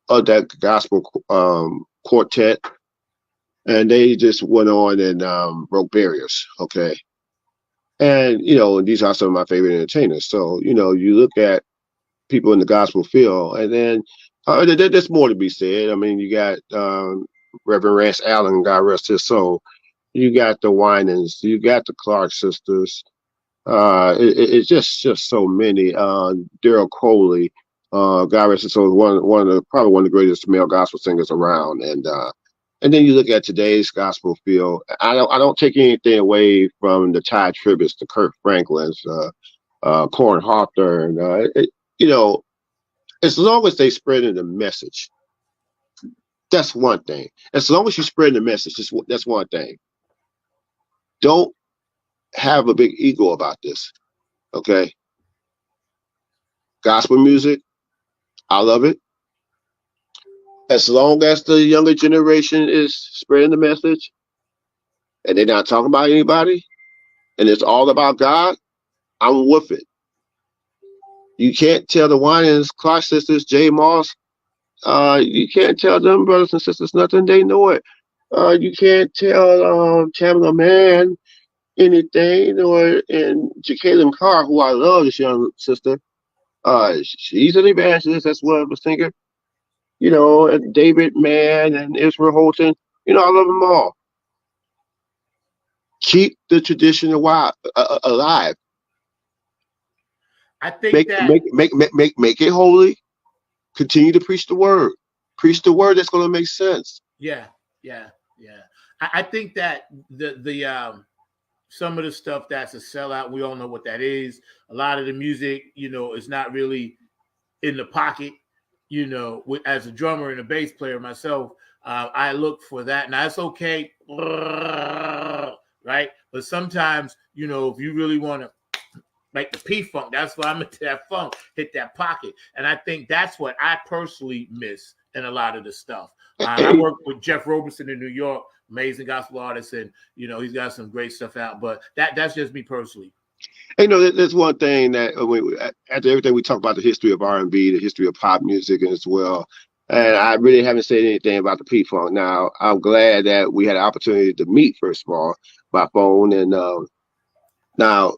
Speaker 5: of that gospel quartet, and they just went on and broke barriers. Okay, and you know, these are some of my favorite entertainers. So you know, you look at people in the gospel field, and then there's more to be said. I mean, you got Reverend Rance Allen, God rest his soul. You got the Winans, you got the Clark sisters. It's just so many. Daryl Coley, God rest his soul, probably one of the greatest male gospel singers around. And And then you look at today's gospel field. I don't take anything away from the Ty Tribbett's, the Kirk Franklin's, Corn Hawthorne. You know, as long as they spreading the message, that's one thing. As long as you spread the message, that's one thing. Don't have a big ego about this. Okay. Gospel music, I love it. As long as the younger generation is spreading the message and they're not talking about anybody and it's all about God, I'm with it. You can't tell the Winans, Clark sisters, Jay Moss, you can't tell them brothers and sisters nothing. They know it. You can't tell Tamala Mann anything, and Jacqueline Carr, who I love, this young sister. She's an evangelist as well as a singer. You know, and David Mann and Israel Holton. You know, I love them all. Keep the tradition alive.
Speaker 3: I think
Speaker 5: make it holy. Continue to preach the word. Preach the word that's going to make sense.
Speaker 3: Yeah. I think that the some of the stuff that's a sellout, we all know what that is. A lot of the music, you know, is not really in the pocket. You know, as a drummer and a bass player myself, I look for that. Now, it's okay, right? But sometimes, you know, if you really want to make the P-Funk, that's why I'm into that funk, hit that pocket. And I think that's what I personally miss in a lot of the stuff. I work with Jeff Roberson in New York, amazing gospel artist, and, you know, he's got some great stuff out. But that's just me personally.
Speaker 5: You know, there's one thing that after everything we talk about the history of R&B, the history of pop music as well, and I really haven't said anything about the P-Funk. Now, I'm glad that we had an opportunity to meet, first of all, by phone. And now,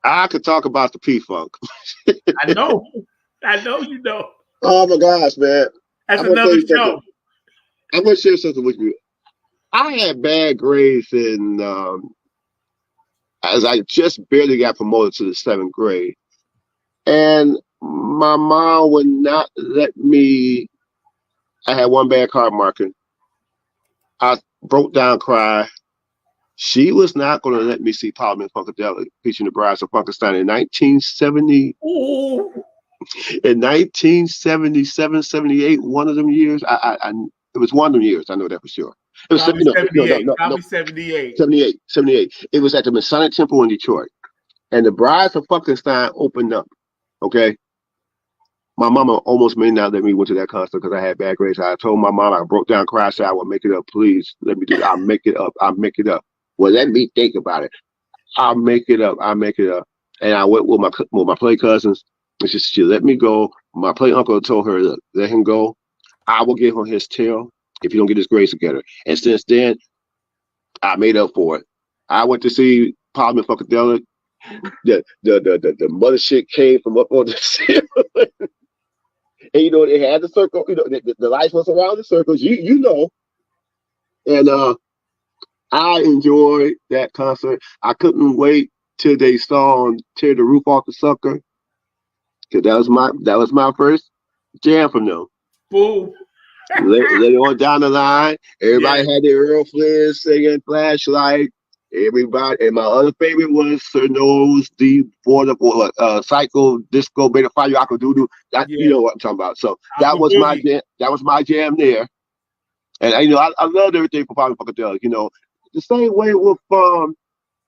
Speaker 5: I could talk about the P-Funk.
Speaker 3: I know you know.
Speaker 5: Oh, my gosh, man.
Speaker 3: That's another show.
Speaker 5: I'm going to share something with you. I had bad grades in as I just barely got promoted to the 7th grade. And my mom would not let me. I had one bad card marking. I broke down, cried. She was not going to let me see Parliament Funkadelic featuring the Brides of Funkenstein in 1970.
Speaker 3: Ooh.
Speaker 5: In 1977, 78, one of them years. It was one of them years. I know that for sure. It was 78. 78. It was at the Masonic Temple in Detroit. And the Brides of Funkenstein opened up. Okay. My mama almost may not let me went to that concert because I had bad grades. I told my mom, I broke down, cried, said, I will make it up. Please let me do it. I'll make it up. Well, let me think about it. I'll make it up. And I went with my play cousins. And she let me go. My play uncle told her, look, let him go. I will give him his tail if you don't get his grades together. And since then, I made up for it. I went to see Parliament Funkadelic. The mother shit came from up on the ceiling. And you know, they had the circle, you know, the lights was around the circles, you know. And I enjoyed that concert. I couldn't wait till they song Tear the Roof Off the Sucker. Cause that was my first jam from them.
Speaker 3: Boom.
Speaker 5: Later on down the line, everybody had their Earl Flynn singing Flashlight. Everybody, and my other favorite was Sir Nose, the Border Psycho Disco Beta Fire Akadoodoo. You know what I'm talking about. So that was my jam. That was my jam there. And you know, I loved everything from Parliament Funkadelic. You know, the same way with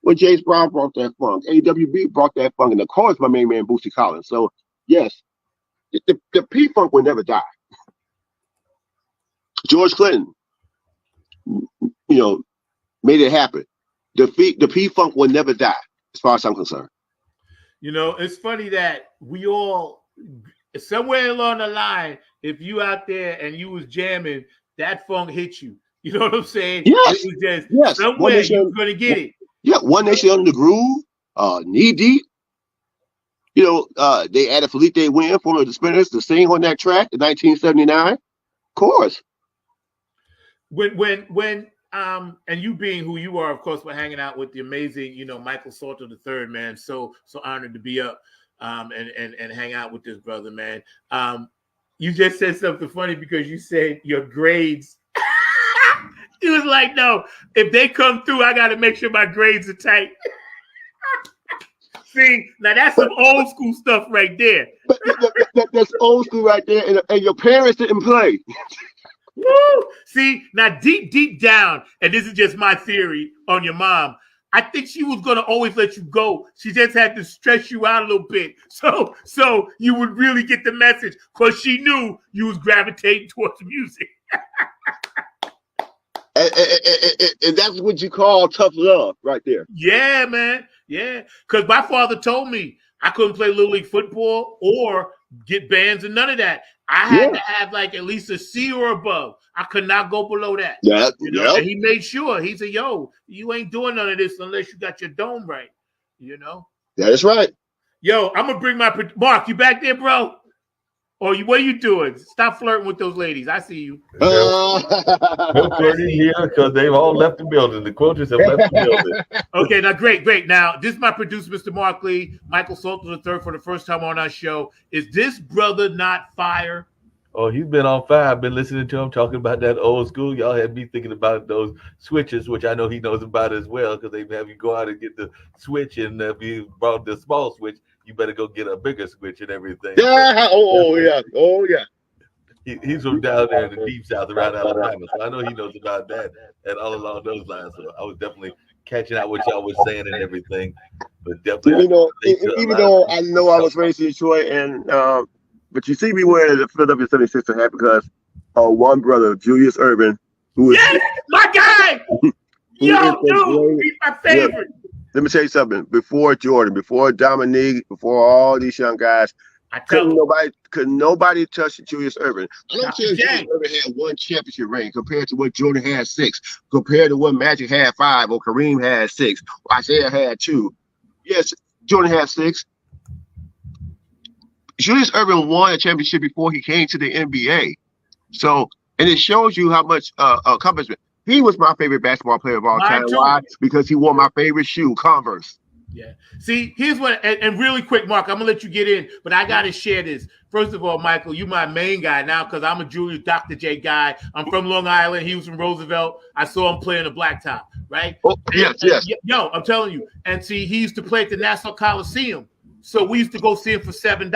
Speaker 5: when James Brown brought that funk, AWB brought that funk, and of course my main man Bootsy Collins. So yes, the P-Funk will never die. George Clinton, you know, made it happen. The P-Funk will never die, as far as I'm concerned.
Speaker 3: You know, it's funny that we all, somewhere along the line, if you out there and you was jamming, that funk hit you. You know what I'm saying?
Speaker 5: Yes.
Speaker 3: It was just somewhere you're going to get it.
Speaker 5: Yeah, One Nation Under the Groove, Knee Deep. You know, they added Felipe Wynn, former of the Spinners, to sing on that track in 1979. Of course.
Speaker 3: When and you being who you are, of course, we're hanging out with the amazing, you know, Michael Salter III, man. So honored to be up and hang out with this brother, man. You just said something funny because you said your grades He was like, no, if they come through, I got to make sure my grades are tight. See, now that's some old school stuff right there.
Speaker 5: But that's old school right there, and your parents didn't play.
Speaker 3: Woo! See, now deep down, and this is just my theory on your mom, I think she was gonna always let you go. She just had to stress you out a little bit, so you would really get the message, because she knew you was gravitating towards music.
Speaker 5: And that's what you call tough love, right there.
Speaker 3: Yeah, man. Yeah, because my father told me I couldn't play Little League football or get bands and none of that. I had to have like at least a C or above. I could not go below that.
Speaker 5: Yeah,
Speaker 3: you know? And he made sure. He said, yo, you ain't doing none of this unless you got your dome right. You know?
Speaker 5: That is right.
Speaker 3: Yo, I'm going to bring my... Mark, you back there, bro? Or what are you doing? Stop flirting with those ladies. I see you.
Speaker 4: No flirting here because they've all left the building. The quotas have left the building.
Speaker 3: Okay, now great. Now, this is my producer, Mr. Mark Lee, Michael Salter III, for the first time on our show. Is this brother not fire?
Speaker 4: Oh, he's been on fire. I've been listening to him talking about that old school. Y'all had me thinking about those switches, which I know he knows about as well, because they have you go out and get the switch, and if you brought the small switch, you better go get a bigger switch and everything.
Speaker 5: Yeah. Oh yeah.
Speaker 4: He's from down there in the deep south around Alabama, so I know he knows about that and all along those lines. So I was definitely catching out what y'all was saying and everything, but definitely,
Speaker 5: even though I know I was raised in Detroit, and but you see me wearing the Philadelphia 76er hat because one brother, Julius Erving, who is
Speaker 3: my guy. Yo, dude, he's my favorite.
Speaker 5: Yeah. Let me tell you something. Before Jordan, before Dominique, before all these young guys, could nobody touch Julius Erving. I don't care if Julius Erving had one championship ring compared to what Jordan had 6, compared to what Magic had 5, or Kareem had 6, or Isaiah had 2. Yes, Jordan had 6. Julius Erving won a championship before he came to the NBA. So, and it shows you how much accomplishment. He was my favorite basketball player of all time. Why? Because he wore my favorite shoe, Converse.
Speaker 3: Yeah. See, here's what, and really quick, Mark, I'm going to let you get in, but I got to share this. First of all, Michael, you my main guy now because I'm a Julius Dr. J guy. I'm from Long Island. He was from Roosevelt. I saw him playing the blacktop, right?
Speaker 5: Oh, yes.
Speaker 3: Yo, I'm telling you. And see, he used to play at the Nassau Coliseum. So we used to go see him for $7.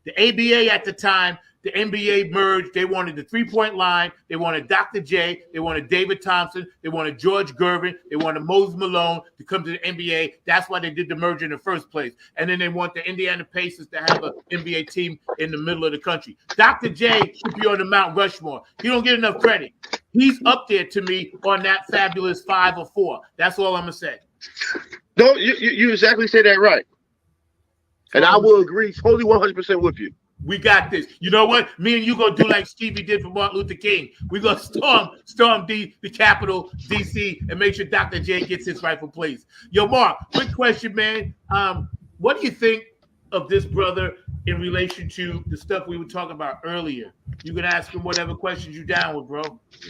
Speaker 3: The ABA at the time, the NBA merged. They wanted the three-point line. They wanted Dr. J. They wanted David Thompson. They wanted George Gervin. They wanted Moses Malone to come to the NBA. That's why they did the merger in the first place. And then they want the Indiana Pacers to have an NBA team in the middle of the country. Dr. J should be on the Mount Rushmore. He don't get enough credit. He's up there to me on that fabulous 5 or 4. That's all I'm going to say.
Speaker 5: No, you exactly said that right. And I will agree totally 100% with you.
Speaker 3: We got this. You know what? Me and you gonna do like Stevie did for Martin Luther King. We gonna storm the Capitol, DC, and make sure Dr. J gets his rightful place. Yo, Mark, quick question, man. What do you think of this brother in relation to the stuff we were talking about earlier? You can ask him whatever questions you down with, bro.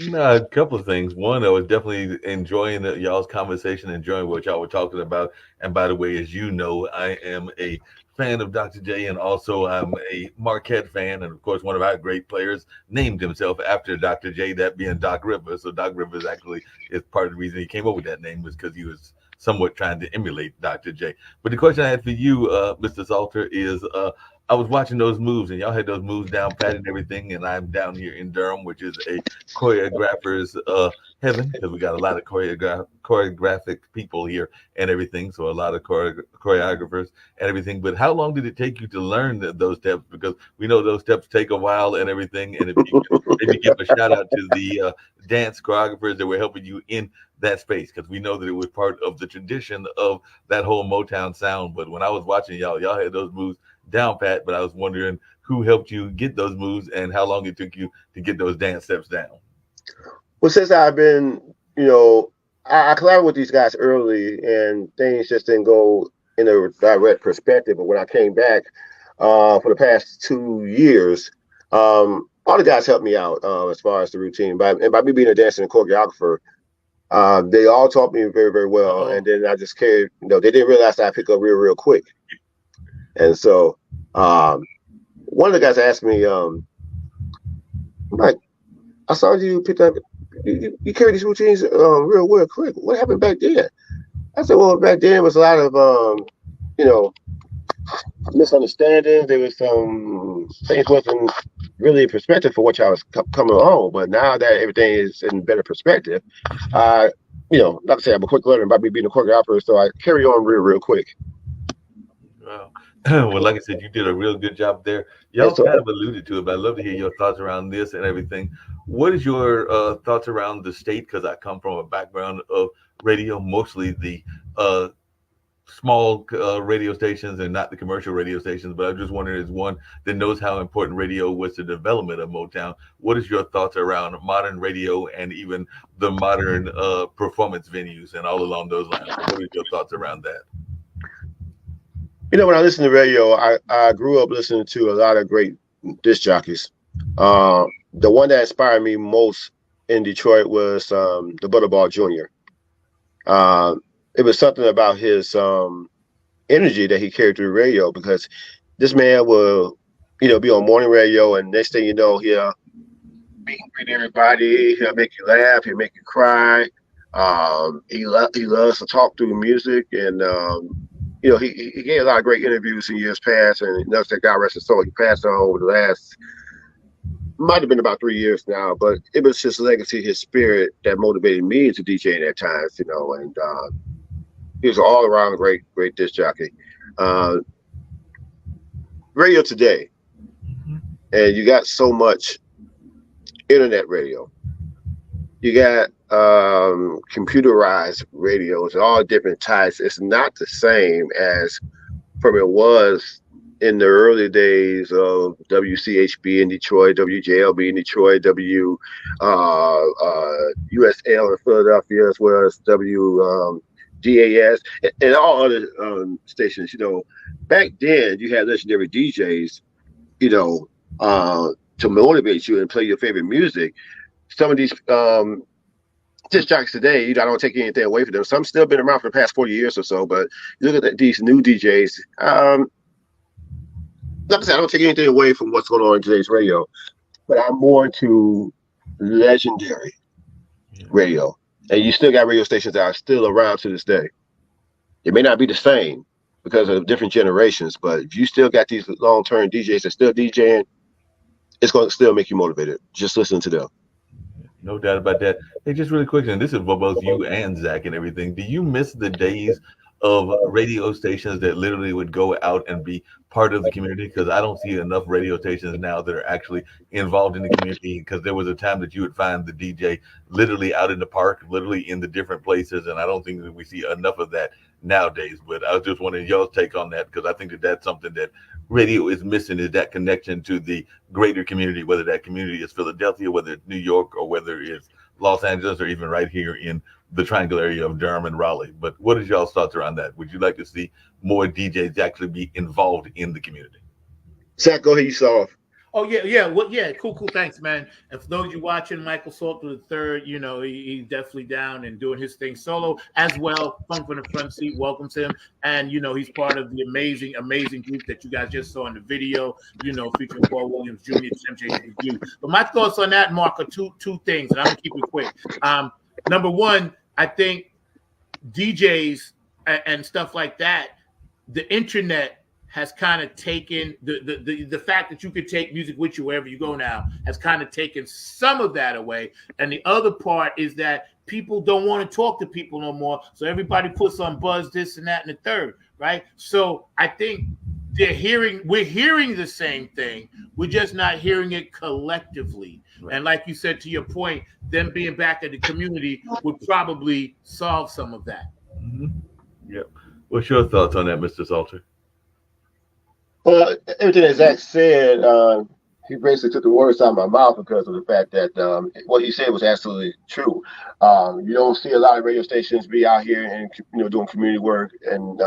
Speaker 4: No, a couple of things. One, I was definitely enjoying y'all's conversation, enjoying what y'all were talking about. And by the way, as you know, I am a fan of Dr. J, and also I'm a Marquette fan, and of course one of our great players named himself after Dr. J, that being Doc Rivers. So Doc Rivers actually is part of the reason he came up with that name, was because he was somewhat trying to emulate Dr. J. But the question I had for you, Mr. Salter, is I was watching those moves, and y'all had those moves down pat and everything, and I'm down here in Durham, which is a choreographer's heaven, because we got a lot of choreographic people here and everything, so a lot of choreographers and everything. But how long did it take you to learn those steps? Because we know those steps take a while and everything, and if you maybe give a shout out to the dance choreographers that were helping you in that space, because we know that it was part of the tradition of that whole Motown sound. But when I was watching y'all had those moves down pat, but I was wondering who helped you get those moves and how long it took you to get those dance steps down.
Speaker 5: Well, since I've been, I collaborated with these guys early, and things just didn't go in a direct perspective. But when I came back for the past 2 years, all the guys helped me out as far as the routine. By me being a dancer and choreographer, they all taught me very, very well. And then I just carried, they didn't realize I pick up real quick. And so one of the guys asked me, Mike, I saw you pick up you carry these routines real quick. What happened back then? I said, well, back then was a lot of you know, misunderstandings. There was some things wasn't really in perspective for what y'all was coming on. But now that everything is in better perspective, like I said, I'm a quick learner by me being a choreographer, so I carry on real quick.
Speaker 4: Wow. Well, like I said, you did a real good job there. Y'all kind of alluded to it, but I'd love to hear your thoughts around this and everything. What is your thoughts around the state? Because I come from a background of radio, mostly the small radio stations and not the commercial radio stations. But I'm just wondering, as one that knows how important radio was to the development of Motown, what is your thoughts around modern radio and even the modern performance venues and all along those lines? What are your thoughts around that?
Speaker 5: When I listen to radio, I grew up listening to a lot of great disc jockeys. The one that inspired me most in Detroit was the Butterball Jr. It was something about his energy that he carried through radio, because this man will, be on morning radio, and next thing you know, he'll meet and greet everybody. He'll make you laugh. He'll make you cry. He loves to talk through music, and he gave a lot of great interviews in years past, and notice that God rest his soul. He passed on over the last, might have been about 3 years now, but it was his legacy, his spirit that motivated me to DJ at times, and he was an all-around great disc jockey. Radio today, and you got so much internet radio. You got computerized radios, all different types. It's not the same as from it was in the early days of WCHB in Detroit, WJLB in Detroit, USL in Philadelphia, as well as WGAS and all other stations. Back then you had legendary DJs, to motivate you and play your favorite music. Some of these disc jockeys today, I don't take anything away from them. Some still been around for the past 40 years or so, but you look at these new DJs. Like I said, I don't take anything away from what's going on in today's radio, but I'm more into legendary radio. And you still got radio stations that are still around to this day. It may not be the same because of different generations, but if you still got these long-term DJs that still DJing, it's going to still make you motivated. Just listen to them.
Speaker 4: No doubt about that. Hey, just really quick, and this is for both you and Zach and everything. Do you miss the days of radio stations that literally would go out and be part of the community? Because I don't see enough radio stations now that are actually involved in the community, because there was a time that you would find the DJ literally out in the park, literally in the different places, and I don't think that we see enough of that nowadays. But I was just wondering y'all's take on that, because I think that that's something that radio is missing, is that connection to the greater community, whether that community is Philadelphia, whether it's New York, or whether it's Los Angeles, or even right here in the triangle area of Durham and Raleigh. But what is y'all's thoughts around that? Would you like to see more DJs actually be involved in the community?
Speaker 5: Zach, go ahead, you start off.
Speaker 3: Oh yeah. Well, yeah, cool. Thanks, man. And for those you watching, Michael Salter III, he's definitely down and doing his thing solo as well. Funk from the Front Seat welcomes him, and he's part of the amazing group that you guys just saw in the video. Featuring Paul Williams Jr., MJ. But my thoughts on that, Mark, are two things, and I'm gonna keep it quick. Number one, I think DJs and stuff like that, the internet has kind of taken the fact that you could take music with you wherever you go now has kind of taken some of that away. And the other part is that people don't want to talk to people no more. So everybody puts on buzz, this and that and the third, right? So I think we're hearing the same thing. We're just not hearing it collectively. Right. And like you said, to your point, them being back at the community would probably solve some of that.
Speaker 4: Mm-hmm. Yep. What's your thoughts on that, Mr. Salter?
Speaker 5: Well, everything that Zach said, he basically took the words out of my mouth, because of the fact that what he said was absolutely true. You don't see a lot of radio stations be out here and doing community work. And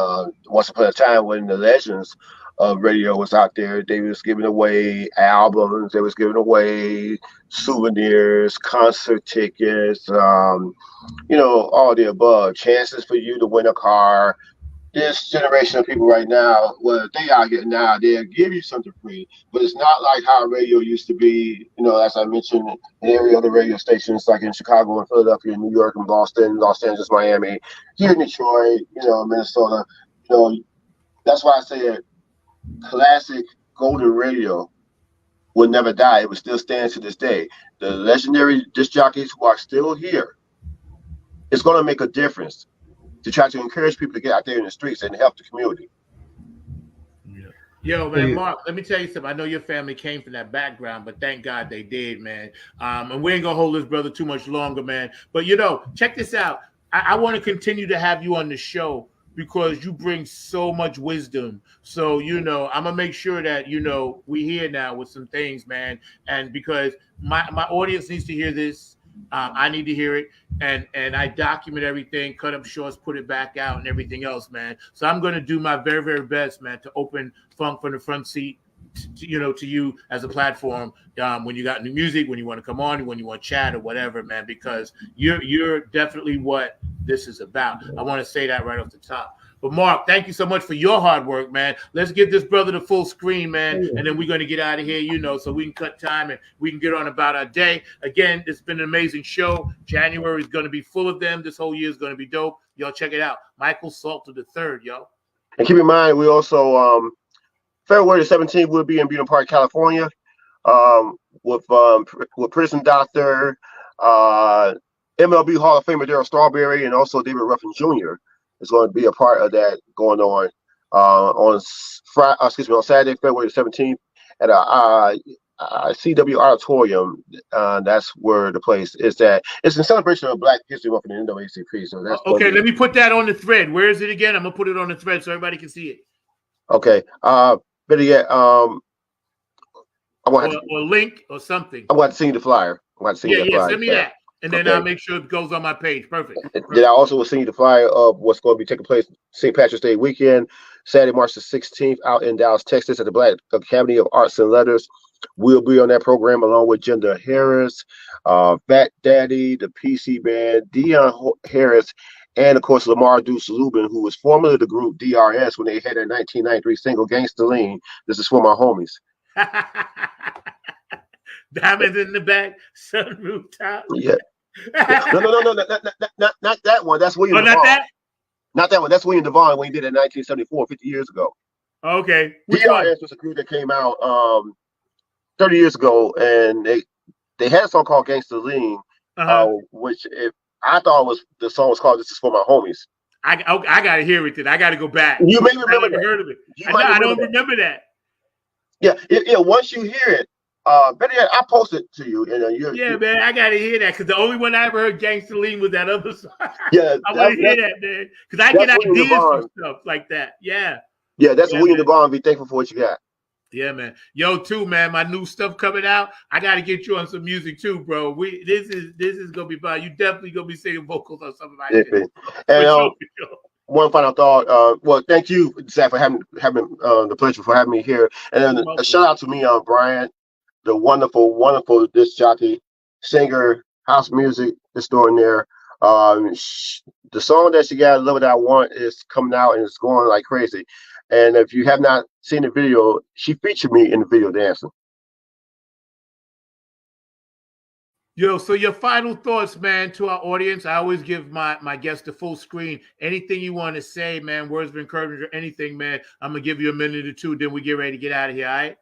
Speaker 5: once upon a time, when the legends of radio was out there, they was giving away albums, they was giving away souvenirs, concert tickets, all the above, chances for you to win a car. this generation of people right now, well, they out here now, they'll give you something free, but it's not like how radio used to be. As I mentioned, in every other radio stations, like in Chicago and Philadelphia, New York and Boston, Los Angeles, Miami, here in Detroit, Minnesota. That's why I said classic golden radio will never die. It will still stand to this day. The legendary disc jockeys who are still here, it's going to make a difference to try to encourage people to get out there in the streets and help the community.
Speaker 3: Yo, man, Mark, let me tell you something. I know your family came from that background, but thank God they did, man. And we ain't going to hold this brother too much longer, man. But, check this out. I want to continue to have you on the show because you bring so much wisdom. So, I'm going to make sure that, we here now with some things, man. And because my audience needs to hear this. I need to hear it, and I document everything, cut up shorts, put it back out, and everything else, man. So I'm going to do my very, very best, man, to open Funk from the Front Seat, to you as a platform when you got new music, when you want to come on, when you want to chat or whatever, man, because you're definitely what this is about. I want to say that right off the top. But Mark, thank you so much for your hard work, man. Let's give this brother the full screen, man, and then we're going to get out of here, so we can cut time and we can get on about our day. Again, it's been an amazing show. January is going to be full of them. This whole year is going to be dope. Y'all check it out. Michael Salter III, yo.
Speaker 5: And keep in mind, we also February the 17th we'll be in Beaton Park, California, with Prison Doctor, MLB Hall of Famer Darryl Strawberry, and also David Ruffin Jr. is going to be a part of that going on Saturday, February the 17th at CW Auditorium. That's where the place is at. It's in celebration of Black History Month in the NAACP. So that's
Speaker 3: okay. Let me put that on the thread. Where is it again? I'm gonna put it on the thread so everybody can see it.
Speaker 5: Okay. Better yet, I want
Speaker 3: or link or something.
Speaker 5: I want to send you the flyer.
Speaker 3: Send me that. And then I'll make sure it goes on my page. Perfect.
Speaker 5: Then I also will send you the flyer of what's going to be taking place St. Patrick's Day weekend, Saturday, March the 16th, out in Dallas, Texas, at the Black Academy of Arts and Letters. We'll be on that program along with Jenda Harris, Fat Daddy, the PC Band, Dion Harris, and of course Lamar Deuce Lubin, who was formerly the group DRS when they had their 1993 single Gangsta Lean. This is for my homies.
Speaker 3: Diamonds in the back, sunroof top.
Speaker 5: Yeah. No, not that one. That's William Devon.
Speaker 3: Not that?
Speaker 5: Not that one. That's William Devon when he did it in 1974, 50 years ago.
Speaker 3: Okay.
Speaker 5: DRS was a group that came out 30 years ago, and they had a song called Gangsta Lean, which I thought the song was called "This Is For My Homies."
Speaker 3: I got to hear it then. I got to go back.
Speaker 5: You may remember that.
Speaker 3: Heard of it. I don't remember that.
Speaker 5: Yeah. Once you hear it, better yet, I post it to you.
Speaker 3: Man, I got to hear that because the only one I ever heard Gangsta Lean was that other song.
Speaker 5: Yeah,
Speaker 3: I want to hear that, man, because I get ideas for stuff like that. Yeah.
Speaker 5: Yeah, that's William Devon. Be thankful for what you got.
Speaker 3: Yeah, man. Yo, too, man. My new stuff coming out. I got to get you on some music too, bro. This is gonna be fun. You definitely gonna be singing vocals on some of my shit.
Speaker 5: And one final thought. Well, thank you, Zach, for having the pleasure for having me here. And then a shout out to me, Brian, the wonderful, wonderful disc jockey, singer, house music extraordinaire. The song that she got, "Love What I Want," is coming out and it's going like crazy. And if you have not seen the video, she featured me in the video dancing.
Speaker 3: Yo, so your final thoughts, man, to our audience. I always give my guests the full screen. Anything you want to say, man, words of encouragement or anything, man, I'm going to give you a minute or two, then we get ready to get out of here, all right?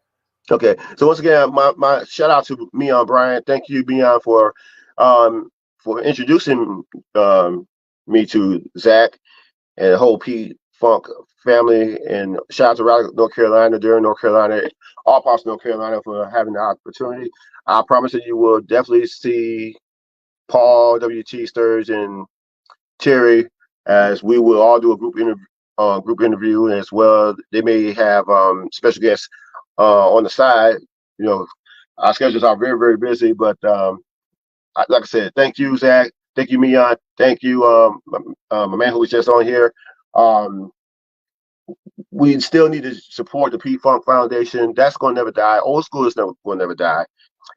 Speaker 5: Okay. So once again, my shout out to Mion Bryant. Thank you, Mion, for introducing me to Zach and the whole P-Funk family, and shout out to Raleigh, North Carolina, Durham, North Carolina, all parts of North Carolina for having the opportunity. I promise that you will definitely see Paul, WT, Sturge, and Terry, as we will all do a group interview as well. They may have special guests on the side. Our schedules are very, very busy, but like I said, thank you, Zach. Thank you, Mion. Thank you, my man who was just on here. We still need to support the P-Funk Foundation. That's going to never die. Old school is going to never die.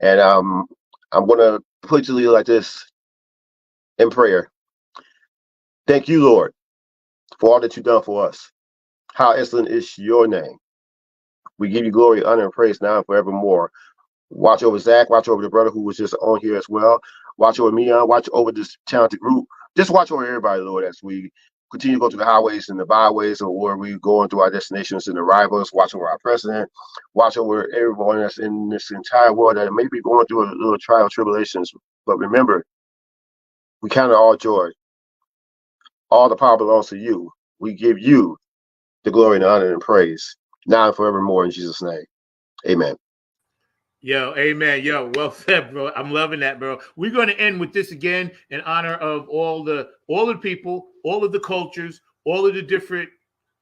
Speaker 5: And I'm going to put you like this in prayer. Thank you, Lord. for all that you've done for us. How excellent is your name. We give you glory, honor, and praise now and forevermore. Watch over Zach. Watch over the brother who was just on here as well. Watch over Mion. Watch over this talented group. Just watch over everybody, Lord, as we continue to go through the highways and the byways, or where we go into our destinations and arrivals. Watch over our president. Watch over everyone that's in this entire world that may be going through a little trial tribulations. But remember, we count it all joy. All the power belongs to you. We give you the glory and honor and praise now and forevermore in Jesus' name. Amen.
Speaker 3: Yo, amen. Yo, well said, bro. I'm loving that, bro. We're going to end with this again in honor of all the people, all of the cultures, all of the different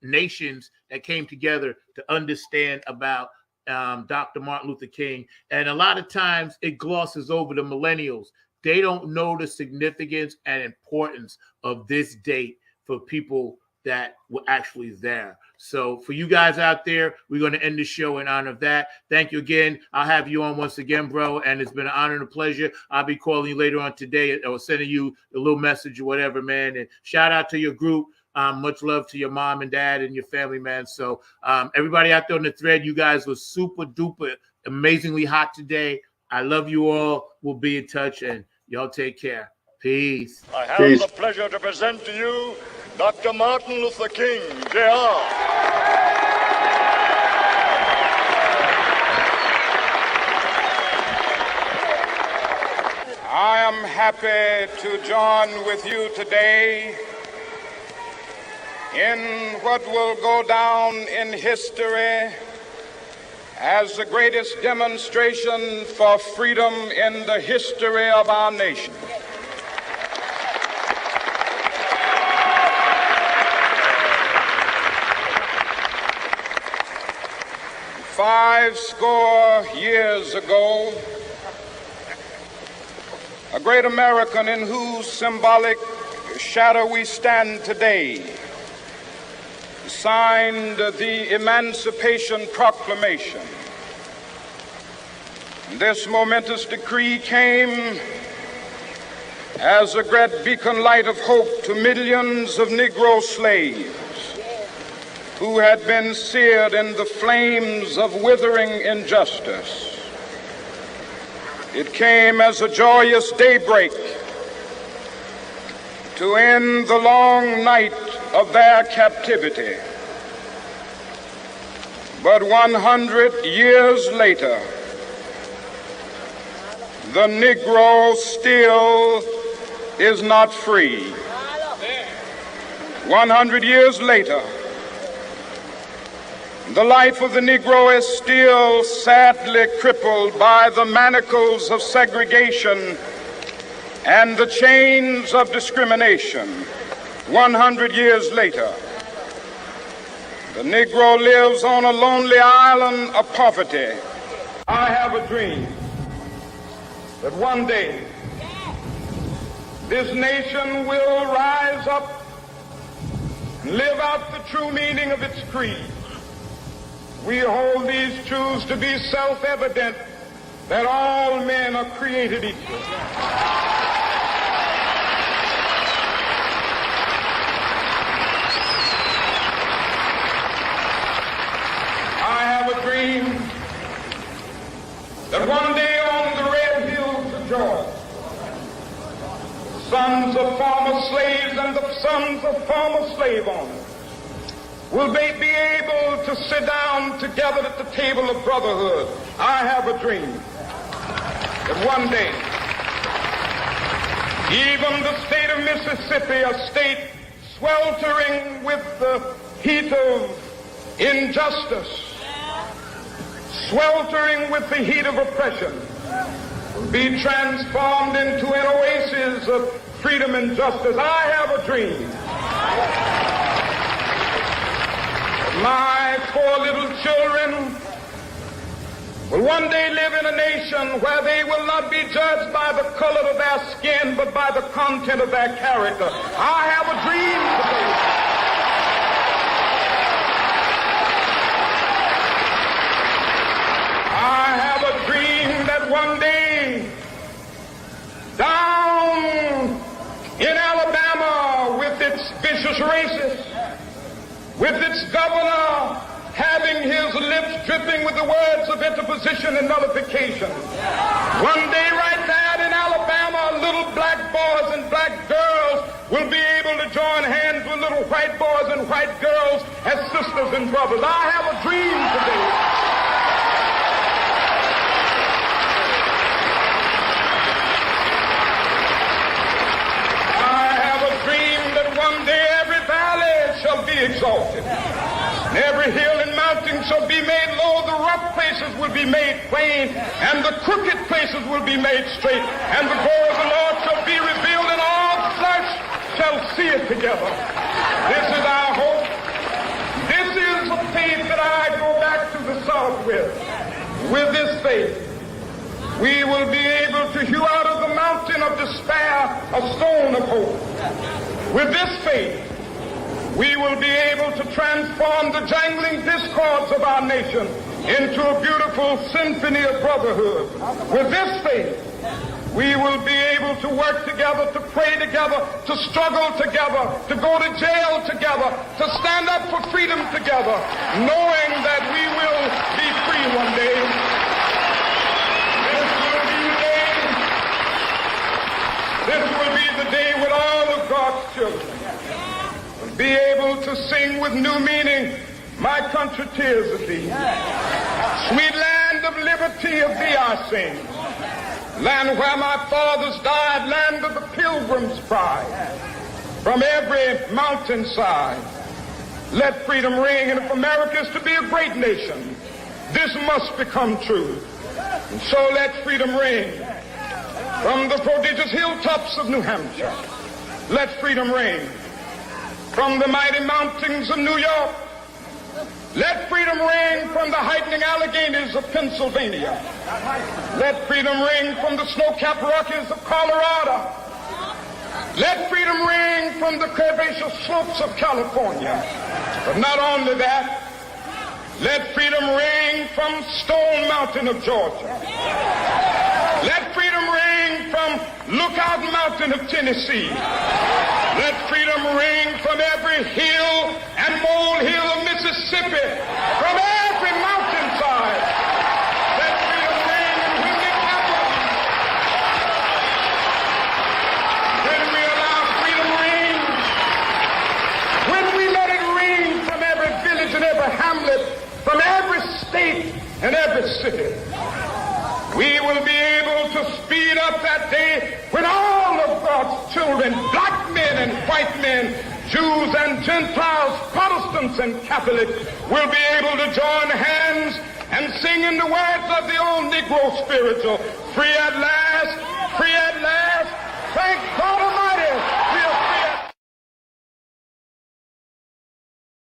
Speaker 3: nations that came together to understand about Dr. Martin Luther King. And a lot of times it glosses over the millennials. They don't know the significance and importance of this date for people that were actually there. So for you guys out there, we're going to end the show in honor of that. Thank you again. I'll have you on once again, bro. And it's been an honor and a pleasure. I'll be calling you later on today or sending you a little message or whatever, man. And shout out to your group. Much love to your mom and dad and your family, man. So everybody out there on the thread, you guys were super duper amazingly hot today. I love you all. We'll be in touch, and y'all take care. Peace.
Speaker 1: I have the pleasure to present to you Dr. Martin Luther King, Jr.
Speaker 2: I am happy to join with you today in what will go down in history as the greatest demonstration for freedom in the history of our nation. Five score years ago, a great American in whose symbolic shadow we stand today signed the Emancipation Proclamation. This momentous decree came as a great beacon light of hope to millions of Negro slaves who had been seared in the flames of withering injustice. It came as a joyous daybreak to end the long night of their captivity. But 100 years later, the Negro still is not free. 100 years later, the life of the Negro is still sadly crippled by the manacles of segregation and the chains of discrimination. 100 years later, the Negro lives on a lonely island of poverty. I have a dream that one day this nation will rise up and live out the true meaning of its creed. We hold these truths to be self-evident, that all men are created equal. I have a dream that one day on the red hills of Georgia, sons of former slaves and the sons of former slave owners will they be able to sit down together at the table of brotherhood. I have a dream that one day, even the state of Mississippi, a state sweltering with the heat of injustice, sweltering with the heat of oppression, will be transformed into an oasis of freedom and justice. I have a dream. My four little children will one day live in a nation where they will not be judged by the color of their skin, but by the content of their character. I have a dream today. I have a dream that one day, down in Alabama with its vicious racists, with its governor having his lips dripping with the words of interposition and nullification. One day right there in Alabama, little black boys and black girls will be able to join hands with little white boys and white girls as sisters and brothers. I have a dream today. I have a dream that one day every valley shall be exalted. And every hill and mountain shall be made low, the rough places will be made plain, and the crooked places will be made straight, and the glory of the Lord shall be revealed, and all flesh shall see it together. This is our hope. This is the faith that I go back to the South with. With this faith, we will be able to hew out of the mountain of despair a stone of hope. With this faith, we will be able to transform the jangling discords of our nation into a beautiful symphony of brotherhood. With this faith, we will be able to work together, to pray together, to struggle together, to go to jail together, to stand up for freedom together, knowing that we will be free one day. This will be the day with all of God's children. Be able to sing with new meaning, my country, tears of thee. Sweet land of liberty, of thee I sing. Land where my fathers died, land of the pilgrim's pride. From every mountainside, let freedom ring. And if America is to be a great nation, this must become true. And so let freedom ring. From the prodigious hilltops of New Hampshire, let freedom ring. From the mighty mountains of New York, let freedom ring. From the heightening Alleghenies of Pennsylvania, let freedom ring. From the snow-capped Rockies of Colorado, let freedom ring. From the curvaceous slopes of California. But not only that, let freedom ring from Stone Mountain of Georgia. Let freedom ring from Lookout Mountain of Tennessee. Let freedom ring from every hill and molehill of Mississippi, from every mountainside. Let freedom ring, and when we capital, when we allow freedom ring, when we let it ring from every village and every hamlet, from every state and every city, we will be able to speed up that day when all of God's children, black men and white men, Jews and Gentiles, Protestants and Catholics, will be able to join hands and sing in the words of the old Negro spiritual, free at last, thank God Almighty.